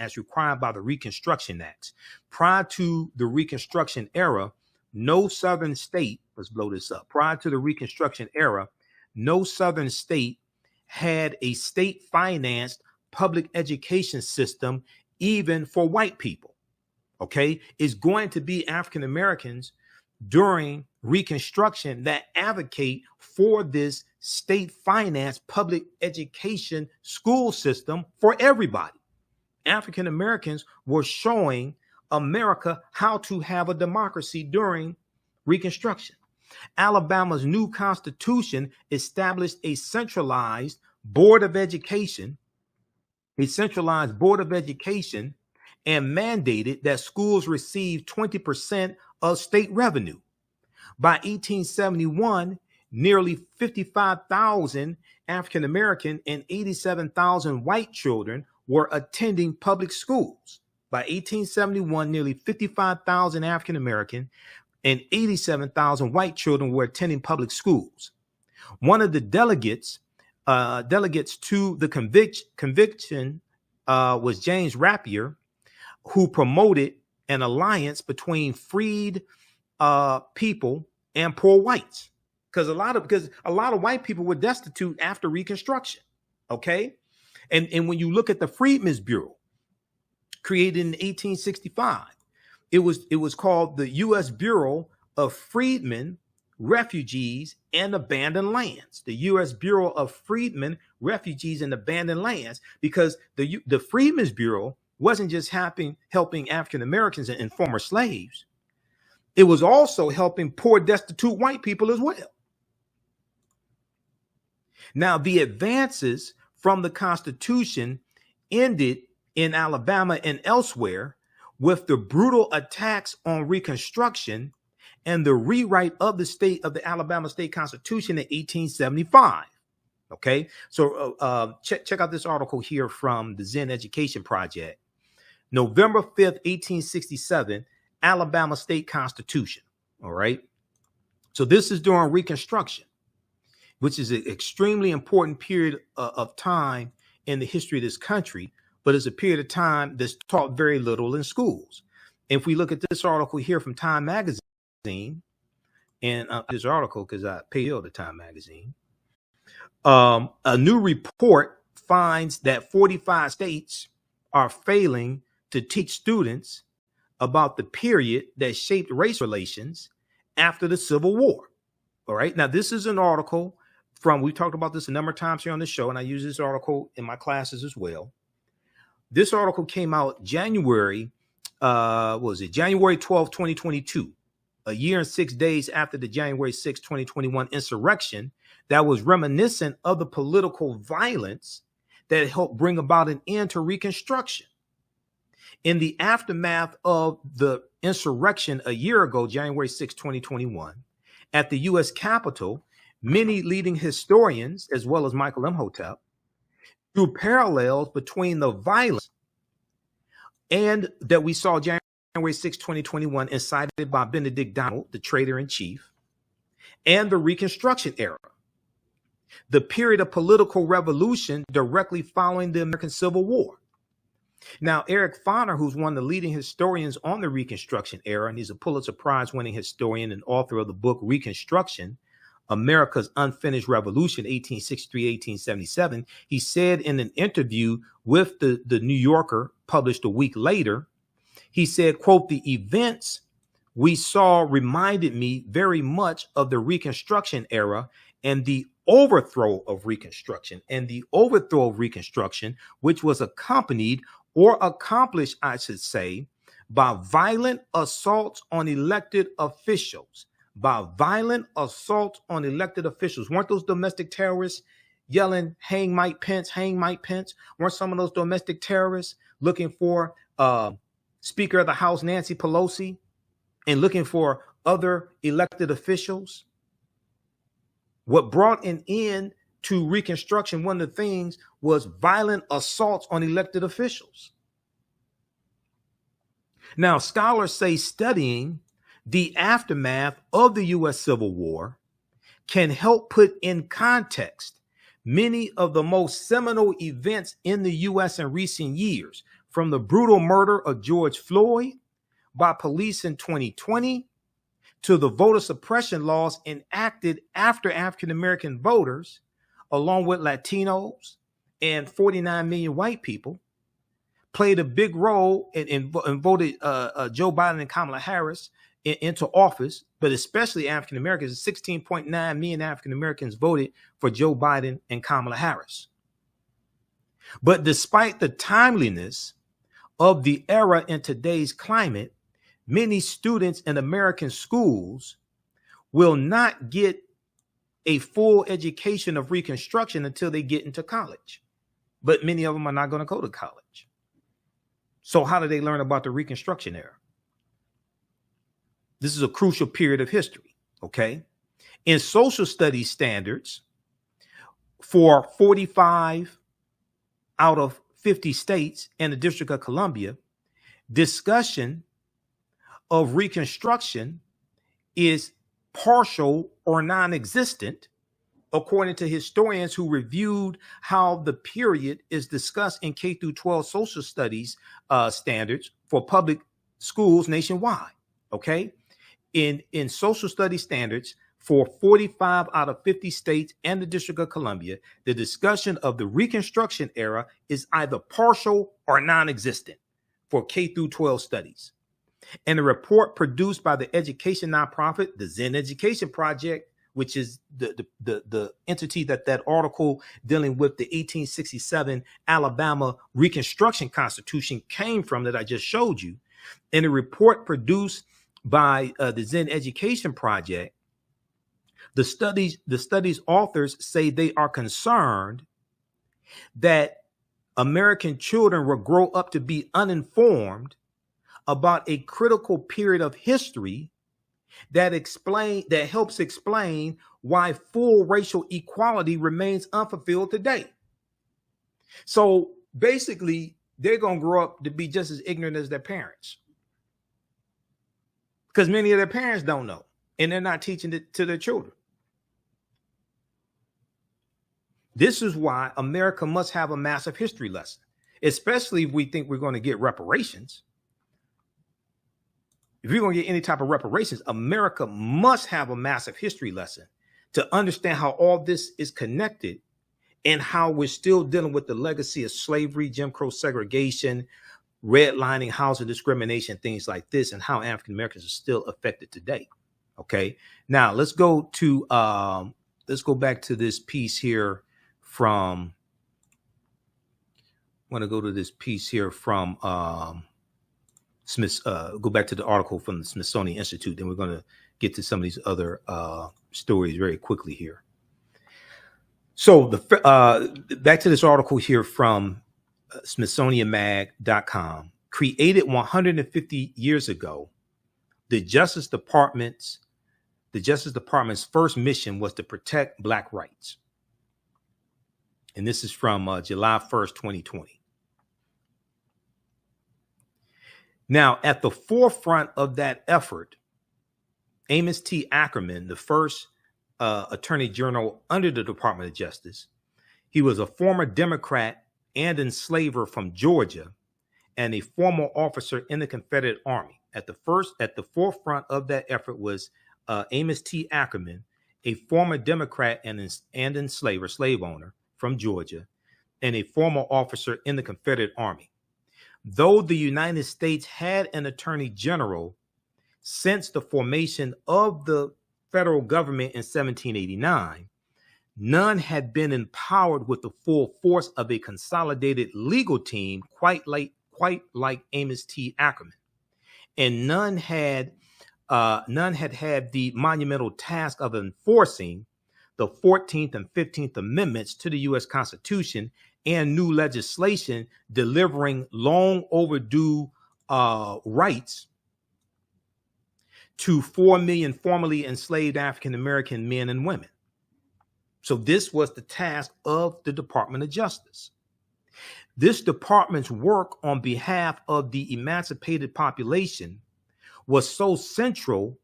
Prior to the Reconstruction era, no Southern state, let's blow this up. Prior to the Reconstruction era, no Southern state had a state-financed public education system, even for white people. Okay, it's going to be African Americans during Reconstruction that advocate for this state-financed public education school system for everybody. African Americans were showing America how to have a democracy during Reconstruction. Alabama's new constitution established a centralized board of education, and mandated that schools receive 20% of state revenue. By 1871, nearly 55,000 African American and 87,000 white children were attending public schools. By 1871, nearly 55,000 African American and 87,000 white children were attending public schools. One of the delegates to the conviction was James Rapier, who promoted an alliance between freed people and poor whites, because a lot of white people were destitute after Reconstruction. Okay, and when you look at the Freedmen's Bureau, created in 1865, it was called the U.S. Bureau of Freedmen, Refugees, and Abandoned Lands. The U.S. Bureau of Freedmen, Refugees, and Abandoned Lands, because the Freedmen's Bureau wasn't just helping African Americans and former slaves. It was also helping poor, destitute white people as well. Now, the advances from the Constitution ended in Alabama and elsewhere with the brutal attacks on Reconstruction and the rewrite of the Alabama State Constitution in 1875. Okay, so check out this article here from the Zen Education Project. November 5th, 1867, Alabama State Constitution. All right. So this is during Reconstruction, which is an extremely important period of time in the history of this country, but it's a period of time that's taught very little in schools. If we look at this article here from Time Magazine, and this article, because I pay the Time Magazine, a new report finds that 45 states are failing to teach students about the period that shaped race relations after the Civil War. All right. Now, this is an article we talked about this a number of times here on the show, and I use this article in my classes as well. This article came out January 12, 2022, a year and 6 days after the January 6, 2021 insurrection that was reminiscent of the political violence that helped bring about an end to Reconstruction. In the aftermath of the insurrection a year ago, January 6, 2021, at the U.S. Capitol, many leading historians, as well as Michael Imhotep, drew parallels between the violence and that we saw January 6, 2021, incited by Benedict Donald, the traitor-in-chief, and the Reconstruction Era, the period of political revolution directly following the American Civil War. Now, Eric Foner, who's one of the leading historians on the Reconstruction Era, and he's a Pulitzer Prize-winning historian and author of the book Reconstruction, America's Unfinished Revolution, 1863-1877, he said in an interview with the New Yorker, published a week later, he said, quote, "The events we saw reminded me very much of the Reconstruction Era and the overthrow of Reconstruction, which was accompanied or accomplished, I should say, by violent assaults on elected officials. Weren't those domestic terrorists yelling, hang Mike Pence, hang Mike Pence? Weren't some of those domestic terrorists looking for Speaker of the House, Nancy Pelosi, and looking for other elected officials? What brought an end to Reconstruction, one of the things, was violent assaults on elected officials. Now, scholars say studying the aftermath of the U.S. Civil War can help put in context many of the most seminal events in the U.S. in recent years, from the brutal murder of George Floyd by police in 2020 to the voter suppression laws enacted after African-American voters, along with Latinos and 49 million white people, played a big role in voted Joe Biden and Kamala Harris into office, but especially African-Americans. 16.9 million African-Americans voted for Joe Biden and Kamala Harris. But despite the timeliness of the era in today's climate, many students in American schools will not get a full education of Reconstruction until they get into college. But many of them are not going to go to college. So how did they learn about the Reconstruction Era? This is a crucial period of history, okay? In social studies standards, for 45 out of 50 states and the District of Columbia, discussion of Reconstruction is partial or non-existent, according to historians who reviewed how the period is discussed in K through 12 social studies standards for public schools nationwide. Okay, in social studies standards for 45 out of 50 states and the District of Columbia, the discussion of the Reconstruction era is either partial or non-existent for K through 12 studies. And a report produced by the education nonprofit, the Zen Education Project, which is the entity that article dealing with the 1867 Alabama Reconstruction Constitution came from, that I just showed you. In a report produced by the Zen Education Project, the study's authors say they are concerned that American children will grow up to be uninformed about a critical period of history that helps explain why full racial equality remains unfulfilled today. So basically, they're going to grow up to be just as ignorant as their parents, because many of their parents don't know, and they're not teaching it to their children. This is why America must have a massive history lesson, especially if we think we're going to get reparations. If you're going to get any type of reparations, America must have a massive history lesson to understand how all this is connected and how we're still dealing with the legacy of slavery, Jim Crow segregation, redlining, housing discrimination, things like this, and how African Americans are still affected today. Okay. Now let's go back to this piece here from, I want to go to this piece here from, go back to the article from the Smithsonian Institute, then we're going to get to some of these other stories very quickly here. So back to this article here from SmithsonianMag.com. Created 150 years ago, the Justice Department's first mission was to protect Black rights. And this is from July 1st, 2020. Now, at the forefront of that effort, Amos T. Ackerman, the first Attorney General under the Department of Justice, he was a former Democrat and enslaver from Georgia and a former officer in the Confederate Army. At the forefront of that effort was Amos T. Ackerman, a former Democrat and enslaver, slave owner from Georgia, and a former officer in the Confederate Army. Though the United States had an attorney general since the formation of the federal government in 1789, none had been empowered with the full force of a consolidated legal team quite like Amos T. Ackerman, and none had the monumental task of enforcing the 14th and 15th Amendments to the U.S. Constitution and new legislation delivering long overdue rights to 4 million formerly enslaved African American men and women. So this was the task of the Department of Justice. This department's work on behalf of the emancipated population was so central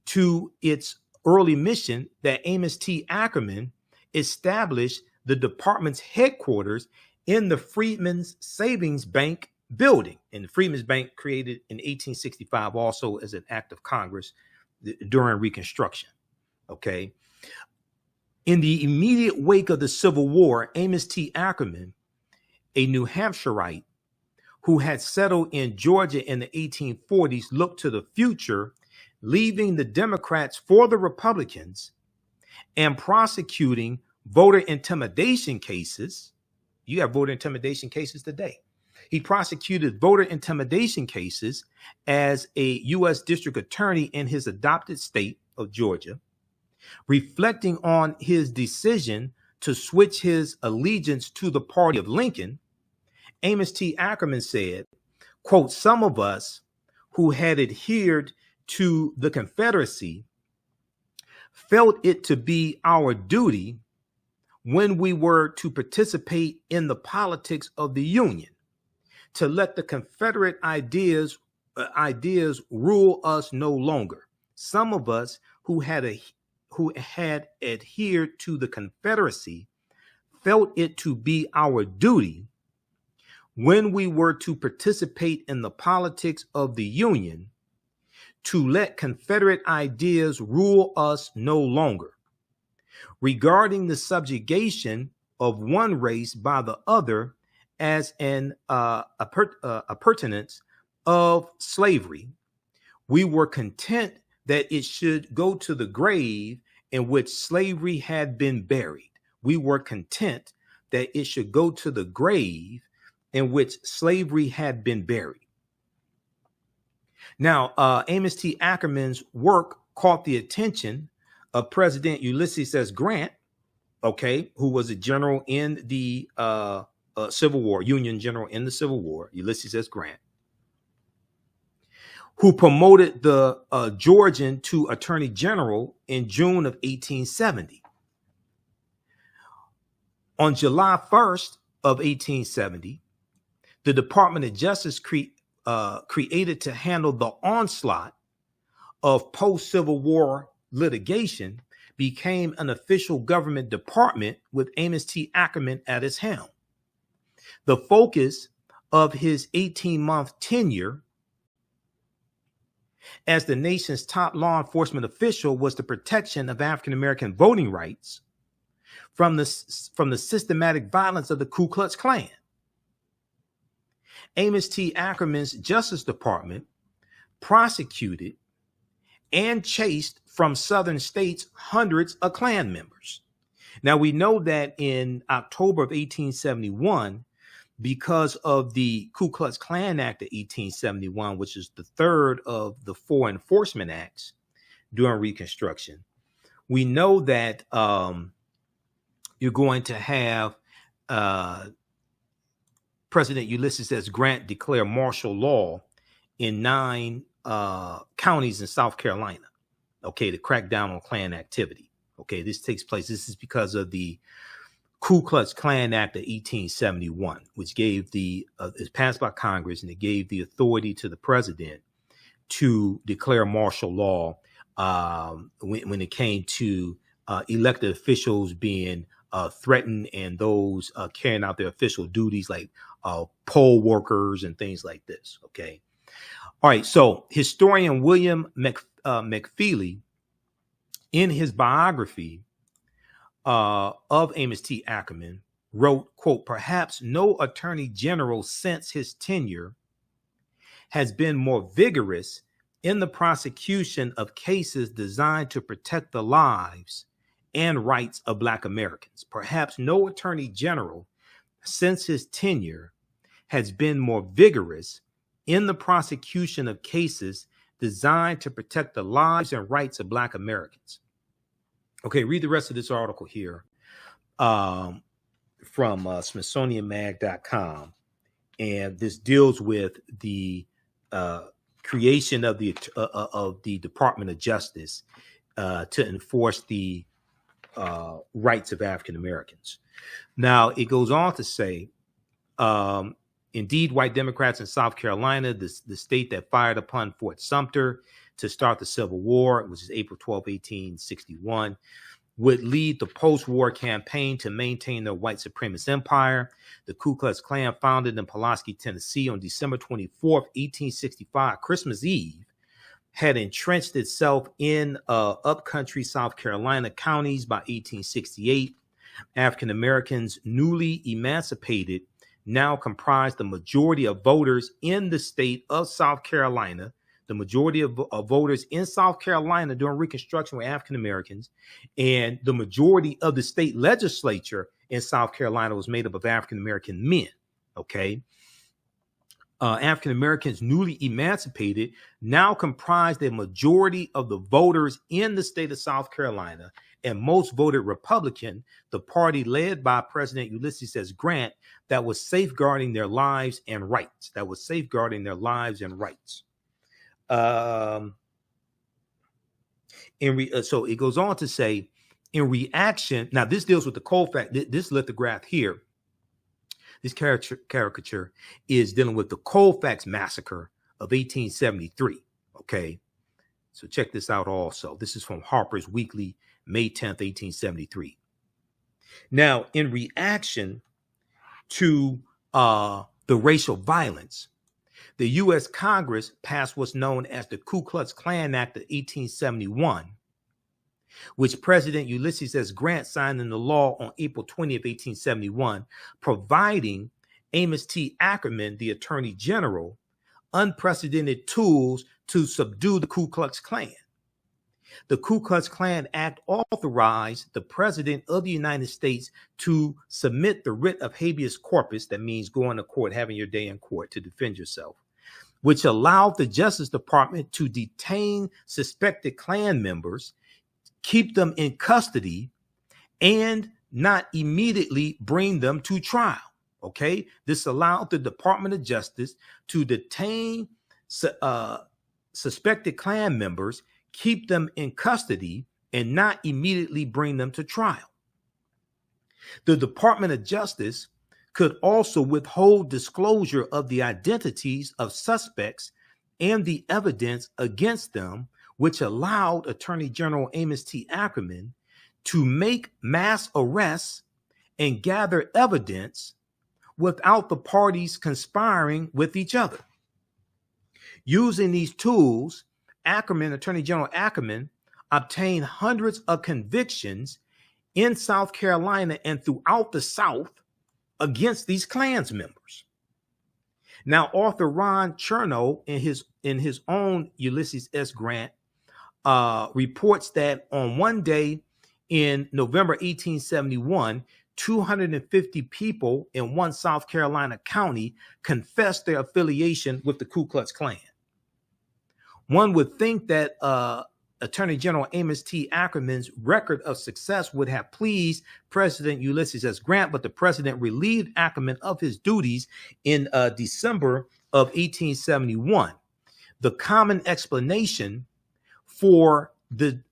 to its early mission that Amos T. Ackerman established the department's headquarters in the Freedmen's Savings Bank building. And the Freedmen's Bank created in 1865 also as an act of Congress during Reconstruction. Okay. In the immediate wake of the Civil War, Amos T. Ackerman, a New Hampshireite who had settled in Georgia in the 1840s, looked to the future, leaving the Democrats for the Republicans and prosecuting voter intimidation cases. You have voter intimidation cases today. He prosecuted voter intimidation cases as a U.S. district attorney in his adopted state of Georgia, reflecting on his decision to switch his allegiance to the party of Lincoln. Amos T. Ackerman said, quote, some of us who had adhered to the Confederacy felt it to be our duty when we were to participate in the politics of the Union to let the Confederate ideas rule us no longer. Some of us who had adhered to the Confederacy felt it to be our duty when we were to participate in the politics of the Union to let Confederate ideas rule us no longer. Regarding the subjugation of one race by the other as an appurtenance of slavery, we were content that it should go to the grave in which slavery had been buried. We were content that it should go to the grave in which slavery had been buried. Now, Amos T. Ackerman's work caught the attention of President Ulysses S. Grant, okay, who was a general in the Civil War, Union general in the Civil War, Ulysses S. Grant, who promoted the Georgian to Attorney General in June of 1870. On July 1st of 1870, the Department of Justice created to handle the onslaught of post-Civil War litigation became an official government department with Amos T. Ackerman at its helm. The focus of his 18-month tenure as the nation's top law enforcement official was the protection of African-American voting rights from the systematic violence of the Ku Klux Klan. Amos T. Ackerman's Justice Department prosecuted and chased from southern states hundreds of Klan members. Now, we know that in October of 1871, because of the Ku Klux Klan Act of 1871, which is the third of the four enforcement acts during Reconstruction, we know that you're going to have President Ulysses S. Grant declare martial law in 9 counties in South Carolina, okay, to crack down on Klan activity. Okay, this takes place. This is because of the Ku Klux Klan Act of 1871, which gave is passed by Congress, and it gave the authority to the president to declare martial law when it came to elected officials being threatened and those carrying out their official duties like poll workers and things like this. Okay. All right. So historian William McFeely, in his biography of Amos T. Ackerman, wrote, quote, perhaps no attorney general since his tenure has been more vigorous in the prosecution of cases designed to protect the lives and rights of Black Americans. Perhaps no attorney general since his tenure has been more vigorous in the prosecution of cases designed to protect the lives and rights of Black Americans. Okay, read the rest of this article here from SmithsonianMag.com. And this deals with the creation of the Department of Justice to enforce the rights of African Americans. Now, it goes on to say, indeed, white Democrats in South Carolina, the state that fired upon Fort Sumter to start the Civil War, which is April 12, 1861, would lead the post-war campaign to maintain their white supremacist empire. The Ku Klux Klan, founded in Pulaski, Tennessee on December 24, 1865, Christmas Eve, had entrenched itself in upcountry South Carolina counties by 1868. African Americans, newly emancipated, now comprised the majority of voters in the state of South Carolina. The majority of voters in South Carolina during Reconstruction were African Americans, and the majority of the state legislature in South Carolina was made up of African American men. Okay. African Americans newly emancipated now comprise the majority of the voters in the state of South Carolina, and most voted Republican, the party led by President Ulysses S. Grant, that was safeguarding their lives and rights. So it goes on to say, in reaction, now this deals with the Colfax, this lithograph here, this caricature is dealing with the Colfax massacre of 1873. Okay, so check this out also. This is from Harper's Weekly, May 10th, 1873. Now, in reaction to the racial violence, the U.S. Congress passed what's known as the Ku Klux Klan Act of 1871, which President Ulysses S. Grant signed into law on April 20th, 1871, providing Amos T. Ackerman, the Attorney General, unprecedented tools to subdue the Ku Klux Klan. The Ku Klux Klan Act authorized the President of the United States to submit the writ of habeas corpus, that means going to court, having your day in court to defend yourself, which allowed the Justice Department to detain suspected Klan members, keep them in custody, and not immediately bring them to trial. Okay, this allowed the Department of Justice to detain suspected Klan members, keep them in custody, and not immediately bring them to trial. The Department of Justice could also withhold disclosure of the identities of suspects and the evidence against them, which allowed Attorney General Amos T. Ackerman to make mass arrests and gather evidence without the parties conspiring with each other. Using these tools, Attorney General Ackerman obtained hundreds of convictions in South Carolina and throughout the South against these Klans members. Now, author Ron Chernow, in his own Ulysses S. Grant, reports that on one day in November 1871, 250 people in one South Carolina county confessed their affiliation with the Ku Klux Klan. One would think that Attorney General Amos T. Ackerman's record of success would have pleased President Ulysses S. Grant, but the president relieved Ackerman of his duties in December of 1871. The common explanation for the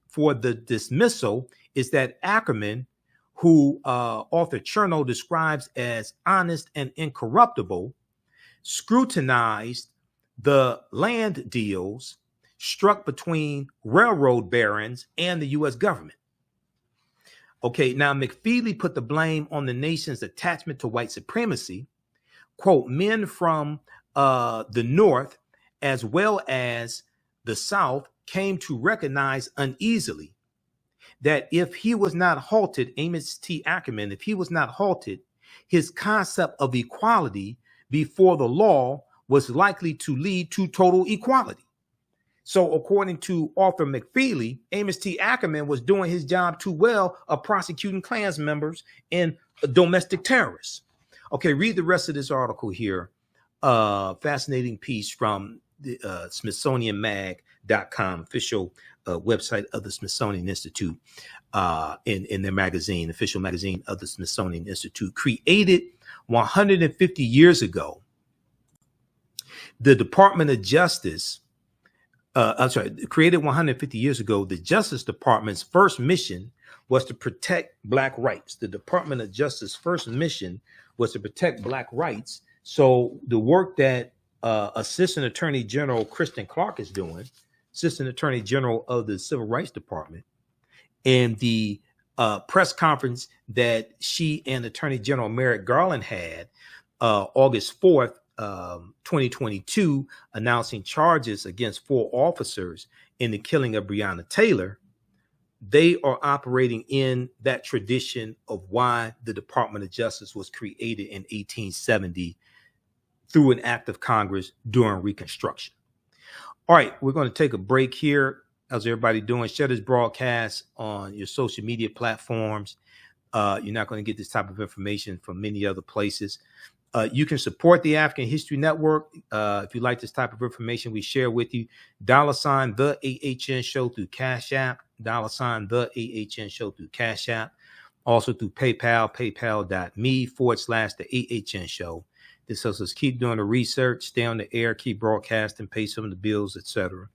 dismissal is that Ackerman, who author Chernow describes as honest and incorruptible, scrutinized the land deals struck between railroad barons and the U.S. government. Okay, now McFeely put the blame on the nation's attachment to white supremacy. Quote, men from the North as well as the South came to recognize uneasily that if he was not halted, Amos T. Ackerman, if he was not halted, his concept of equality before the law was likely to lead to total equality. So according to author McFeely, Amos T. Ackerman was doing his job too well of prosecuting Klans members and domestic terrorists. Okay, read the rest of this article here. Fascinating piece from the SmithsonianMag.com, official website of the Smithsonian Institute, in their magazine, official magazine of the Smithsonian Institute. Created 150 years ago, the Department of Justice, created 150 years ago, the Justice Department's first mission was to protect Black rights. The Department of Justice's first mission was to protect Black rights. So the work that Assistant Attorney General Kristen Clark is doing, Assistant Attorney General of the Civil Rights Department, and the press conference that she and Attorney General Merrick Garland had August 4th, 2022, announcing charges against 4 officers in the killing of Breonna Taylor, they are operating in that tradition of why the Department of Justice was created in 1870 through an act of Congress during Reconstruction. All right, we're going to take a break here. How's everybody doing? Share this broadcast on your social media platforms. You're not going to get this type of information from many other places. You can support the African History Network if you like this type of information we share with you. $ the AHN Show through Cash App. $ the AHN Show through Cash App. Also through PayPal, paypal.me/the AHN Show. This helps us keep doing the research, stay on the air, keep broadcasting, pay some of the bills, etc.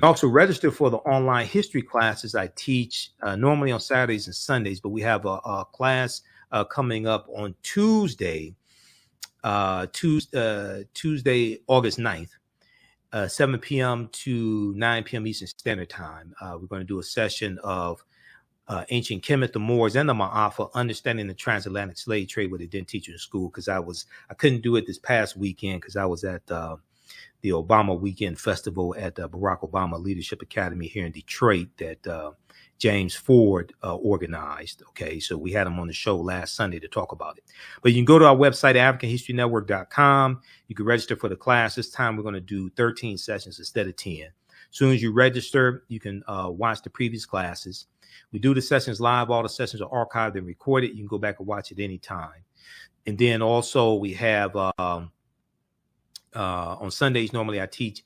Also register for the online history classes I teach normally on Saturdays and Sundays, but we have a class coming up on Tuesday, Tuesday, August 9th, 7 p.m. to 9 p.m. Eastern Standard Time. We're going to do a session of ancient Kemet, the Moors, and the Ma'afa, understanding the transatlantic slave trade, what they didn't teach you in school, because I couldn't do it this past weekend because I was at the Obama Weekend Festival at the Barack Obama Leadership Academy here in Detroit that James Ford organized. Okay, so we had him on the show last Sunday to talk about it. But you can go to our website, AfricanHistoryNetwork.com. You can register for the class. This time we're going to do 13 sessions instead of 10. As soon as you register, you can watch the previous classes. We do the sessions live. All the sessions are archived and recorded. You can go back and watch it anytime. And then also we have on Sundays, normally I teach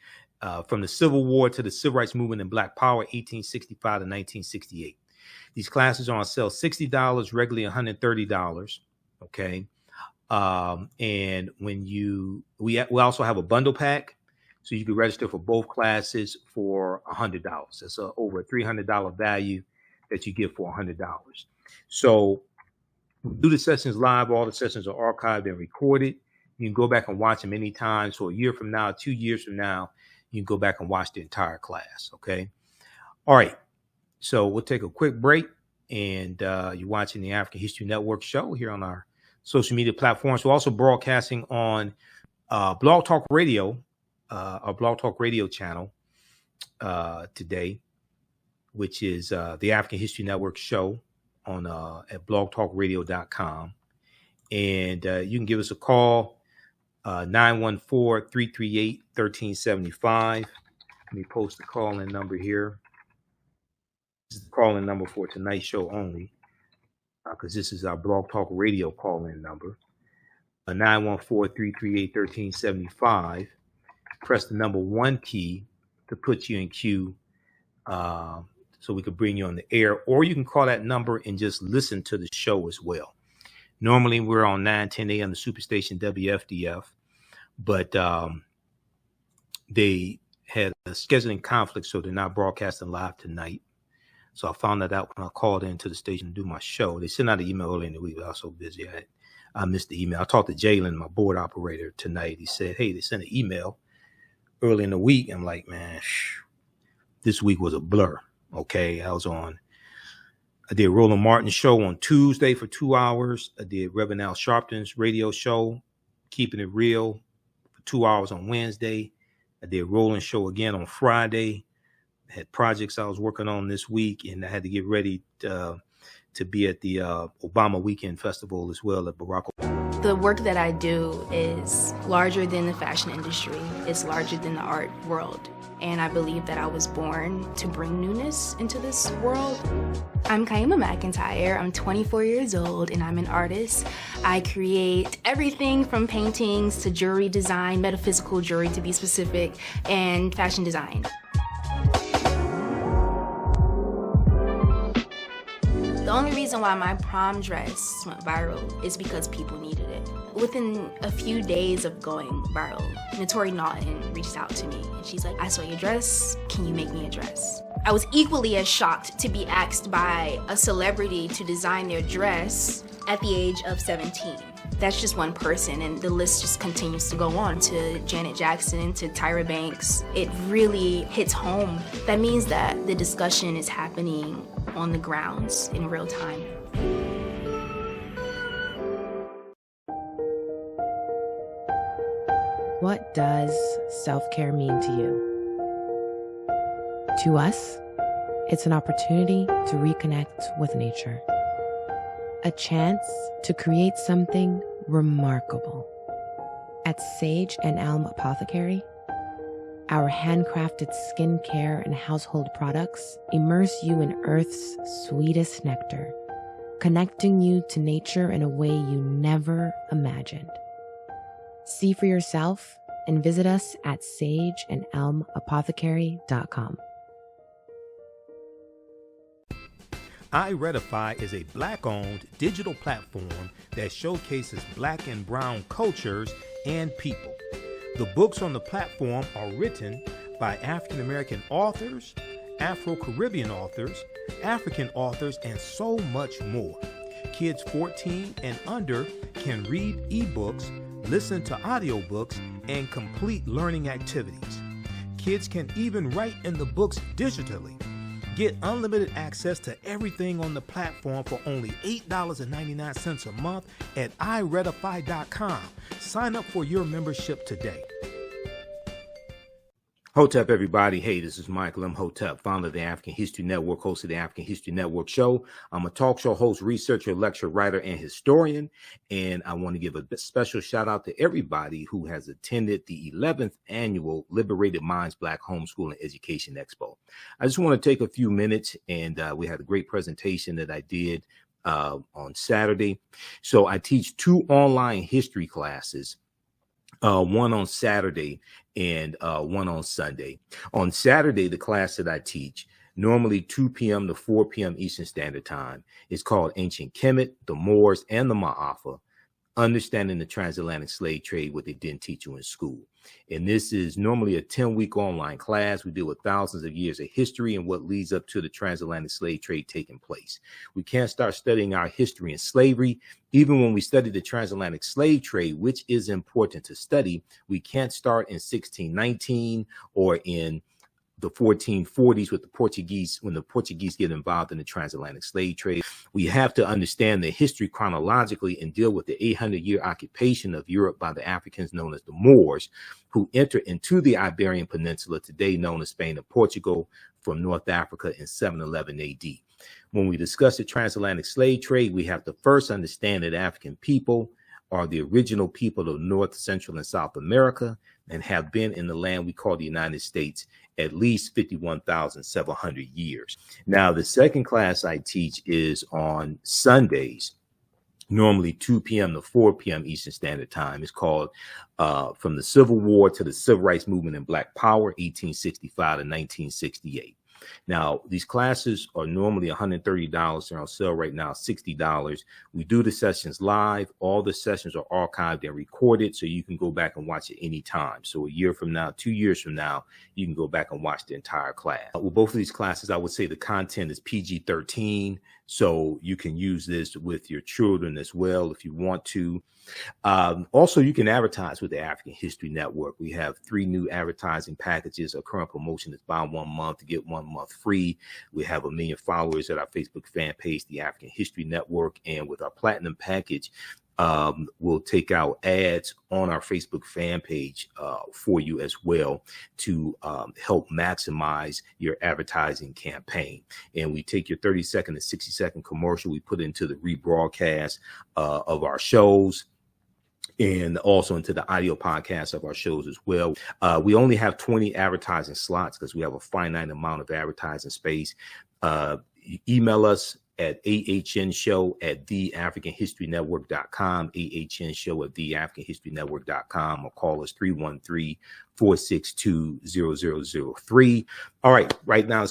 from the Civil War to the Civil Rights Movement and Black Power, 1865 to 1968. These classes are on sale $60, regularly $130. Okay. And when we also have a bundle pack. So you can register for both classes for $100. That's over a $300 value that you get for $100. So we do the sessions live. All the sessions are archived and recorded. You can go back and watch them anytime. So a year from now, 2 years from now, you can go back and watch the entire class. Okay. All right. So we'll take a quick break, and you're watching the African History Network show here on our social media platforms. We're also broadcasting on Blog Talk Radio, our Blog Talk Radio channel today, which is the African History Network show on at blogtalkradio.com. And you can give us a call, 914-338-1375. Let me post the call-in number here. This is the call-in number for tonight's show only, because this is our Blog Talk Radio call-in number, 914-338-1375. Press the number 1 key to put you in queue so we could bring you on the air, or you can call that number and just listen to the show as well. Normally we're on 9:10 a.m. the Superstation WFDF, but they had a scheduling conflict, so they're not broadcasting live tonight. So I found that out when I called into the station to do my show. They sent out an email earlier in the week, but I was so busy I missed the email. I talked to Jalen, my board operator, tonight. He said, hey, they sent an email early in the week. I'm like, man, this week was a blur. Okay, I did Roland Martin's show on Tuesday for 2 hours. I did Reverend Al Sharpton's radio show, Keeping It Real, for 2 hours on Wednesday. I did Roland's show again on Friday. I had projects I was working on this week, and I had to get ready to be at the Obama Weekend Festival as well at Barack Obama. The work that I do is larger than the fashion industry. It's larger than the art world. And I believe that I was born to bring newness into this world. I'm Kaima McIntyre. I'm 24 years old, and I'm an artist. I create everything from paintings to jewelry design, metaphysical jewelry to be specific, and fashion design. The only reason why my prom dress went viral is because people needed it. Within a few days of going viral, Notori Naughton reached out to me, and she's like, I saw your dress, can you make me a dress? I was equally as shocked to be asked by a celebrity to design their dress at the age of 17. That's just one person, and the list just continues to go on, to Janet Jackson, to Tyra Banks. It really hits home. That means that the discussion is happening on the grounds in real time. What does self-care mean to you? To us, it's an opportunity to reconnect with nature. A chance to create something remarkable. At Sage and Elm Apothecary, our handcrafted skincare and household products immerse you in Earth's sweetest nectar connecting you to nature in a way you never imagined. See for yourself and visit us at sageandelmapothecary.com. iRedify is a Black-owned digital platform that showcases Black and Brown cultures and people. The books on the platform are written by African American authors, Afro-Caribbean authors, African authors, and so much more. Kids 14 and under can read ebooks, listen to audiobooks, and complete learning activities. Kids can even write in the books digitally. Get unlimited access to everything on the platform for only $8.99 a month at iRedify.com. Sign up for your membership today. Hotep, everybody. Hey, this is Michael Imhotep, founder of the African History Network, host of the African History Network show. I'm a talk show host, researcher, lecturer, writer, and historian. And I want to give a special shout out to everybody who has attended the 11th annual Liberated Minds Black Homeschooling Education Expo. I just want to take a few minutes, and we had a great presentation that I did on Saturday. So I teach 2 online history classes. One on Saturday and one on Sunday. On Saturday, the class that I teach, normally 2 p.m. to 4 p.m. Eastern Standard Time, is called Ancient Kemet, the Moors, and the Ma'afa, Understanding the Transatlantic Slave Trade, what they didn't teach you in school. And this is normally a 10-week online class. We deal with thousands of years of history and what leads up to the transatlantic slave trade taking place. We can't start studying our history in slavery. Even when we study the transatlantic slave trade, which is important to study, we can't start in 1619 or in the 1440s with the Portuguese, when the Portuguese get involved in the transatlantic slave trade. We have to understand the history chronologically and deal with the 800-year occupation of Europe by the Africans known as the Moors, who entered into the Iberian Peninsula, today known as Spain and Portugal, from North Africa in 711 AD. When we discuss the transatlantic slave trade, we have to first understand that African people are the original people of North, Central, and South America and have been in the land we call the United States at least 51,700 years. Now, the second class I teach is on Sundays, normally 2 p.m. to 4 p.m. Eastern Standard Time. It's called From the Civil War to the Civil Rights Movement and Black Power, 1865 to 1968. Now, these classes are normally $130. They're on sale right now, $60. We do the sessions live. All the sessions are archived and recorded, so you can go back and watch it anytime. So a year from now, 2 years from now, you can go back and watch the entire class. With both of these classes, I would say the content is PG-13, so you can use this with your children as well if you want to. Also, you can advertise with the African History Network. We have 3 new advertising packages. Our current promotion is buy 1 month to get 1 month free. We have 1 million followers at our Facebook fan page, the African History Network. And with our platinum package, we'll take out ads on our Facebook fan page for you as well to help maximize your advertising campaign. And we take your 30-second and 60-second commercial, we put into the rebroadcast of our shows, and also into the audio podcast of our shows as well. We only have 20 advertising slots because we have a finite amount of advertising space. Email us at AHNshow@TheAfricanHistoryNetwork.com, AHNshow@TheAfricanHistoryNetwork.com, or call us 313-462-0003. All right, right now it's